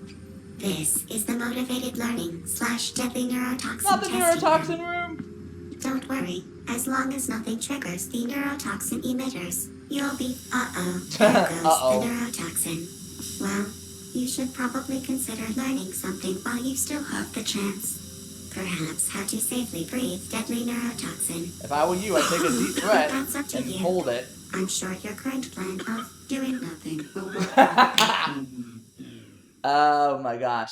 [SPEAKER 4] This is the motivated learning / deadly neurotoxin
[SPEAKER 1] Not the
[SPEAKER 4] testing
[SPEAKER 1] neurotoxin
[SPEAKER 4] room.
[SPEAKER 1] room!
[SPEAKER 4] Don't worry, as long as nothing triggers the neurotoxin emitters, you'll be there goes
[SPEAKER 1] Uh-oh.
[SPEAKER 4] the neurotoxin. Well, you should probably consider learning something while you still have the chance. Perhaps how to safely breathe deadly neurotoxin.
[SPEAKER 1] If I were you, I'd take a deep breath
[SPEAKER 4] That's up to
[SPEAKER 1] and
[SPEAKER 4] you.
[SPEAKER 1] hold it.
[SPEAKER 4] I'm sure your current plan of doing nothing will work.
[SPEAKER 1] Oh my gosh.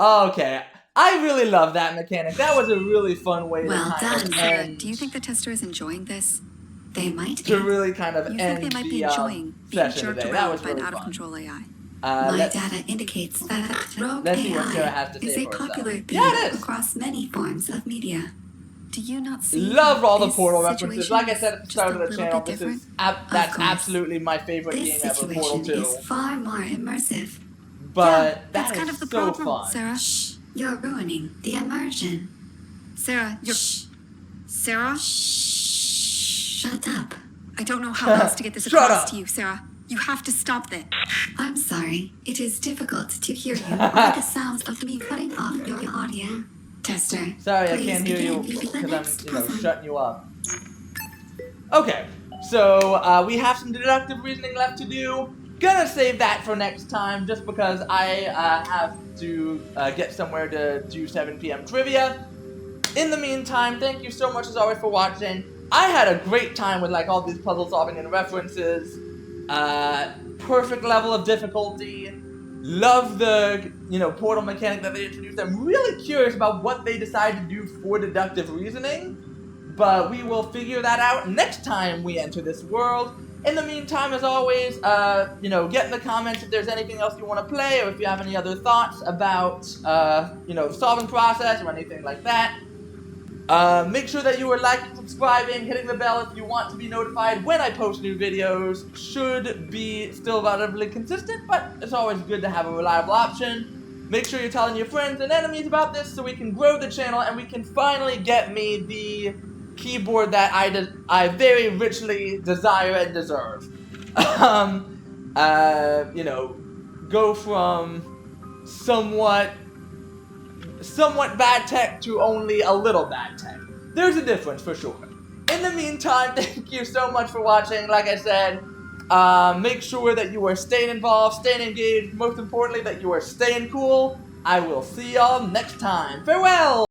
[SPEAKER 1] Okay. I really love that mechanic. That was a really fun way
[SPEAKER 2] Well
[SPEAKER 1] to kind
[SPEAKER 2] done,
[SPEAKER 1] of
[SPEAKER 3] Sarah,
[SPEAKER 1] end,
[SPEAKER 3] do you think the tester is enjoying this?
[SPEAKER 2] They might be.
[SPEAKER 1] to really kind of
[SPEAKER 3] You
[SPEAKER 1] end
[SPEAKER 3] think they might be
[SPEAKER 1] the
[SPEAKER 3] enjoying being
[SPEAKER 1] session
[SPEAKER 3] jerked
[SPEAKER 1] today. That was
[SPEAKER 3] around by an
[SPEAKER 1] really fun.
[SPEAKER 3] out-of-control AI?
[SPEAKER 2] My
[SPEAKER 1] Let's-
[SPEAKER 2] data indicates that rogue
[SPEAKER 1] let's see what Sarah has
[SPEAKER 2] AI
[SPEAKER 1] to
[SPEAKER 2] is
[SPEAKER 1] say
[SPEAKER 2] a
[SPEAKER 1] for herself.
[SPEAKER 2] popular theme
[SPEAKER 1] Yeah, it is.
[SPEAKER 2] across many forms of media.
[SPEAKER 3] Do you not see?
[SPEAKER 1] Love all the
[SPEAKER 3] this
[SPEAKER 1] Portal references.
[SPEAKER 3] situation
[SPEAKER 1] Like I said at the
[SPEAKER 3] is
[SPEAKER 1] start
[SPEAKER 3] just
[SPEAKER 1] of
[SPEAKER 3] a
[SPEAKER 1] the
[SPEAKER 3] little
[SPEAKER 1] channel,
[SPEAKER 3] bit
[SPEAKER 1] this
[SPEAKER 3] different?
[SPEAKER 1] is that's
[SPEAKER 2] course.
[SPEAKER 1] absolutely my favorite
[SPEAKER 2] This
[SPEAKER 1] game ever, Portal
[SPEAKER 2] situation
[SPEAKER 1] 2.
[SPEAKER 2] is far more immersive.
[SPEAKER 1] But
[SPEAKER 3] That's
[SPEAKER 1] that
[SPEAKER 3] kind
[SPEAKER 1] is
[SPEAKER 3] of the
[SPEAKER 1] so
[SPEAKER 3] problem,
[SPEAKER 1] fun.
[SPEAKER 3] Sarah.
[SPEAKER 2] Shh, you're ruining the immersion.
[SPEAKER 3] Sarah, you're... Sarah?
[SPEAKER 2] Shut up.
[SPEAKER 3] I don't know how else to get this
[SPEAKER 1] Shut
[SPEAKER 3] across
[SPEAKER 1] up.
[SPEAKER 3] to you, Sarah. You have to stop this.
[SPEAKER 2] I'm sorry. It is difficult to hear you or the sounds of me cutting off your audio. Tester.
[SPEAKER 1] Sorry, I
[SPEAKER 2] please
[SPEAKER 1] can't hear you
[SPEAKER 2] begin the
[SPEAKER 1] because
[SPEAKER 2] next
[SPEAKER 1] I'm,
[SPEAKER 2] puzzle.
[SPEAKER 1] shutting you up. Okay, so we have some deductive reasoning left to do. Gonna save that for next time, just because I have to get somewhere to do 7 p.m. trivia. In the meantime, thank you so much as always for watching. I had a great time with like all these puzzle solving and references. Perfect level of difficulty. Love the portal mechanic that they introduced. I'm really curious about what they decide to do for deductive reasoning. But we will figure that out next time we enter this world. In the meantime, as always, get in the comments if there's anything else you want to play, or if you have any other thoughts about, the solving process or anything like that. Make sure that you are liking, subscribing, hitting the bell if you want to be notified when I post new videos. Should be still relatively consistent, but it's always good to have a reliable option. Make sure you're telling your friends and enemies about this so we can grow the channel and we can finally get me the keyboard that I very richly desire and deserve. Go from somewhat bad tech to only a little bad tech. There's a difference for sure. In the meantime, thank you so much for watching. Like I said, make sure that you are staying involved, staying engaged, most importantly that you are staying cool. I will see y'all next time. Farewell!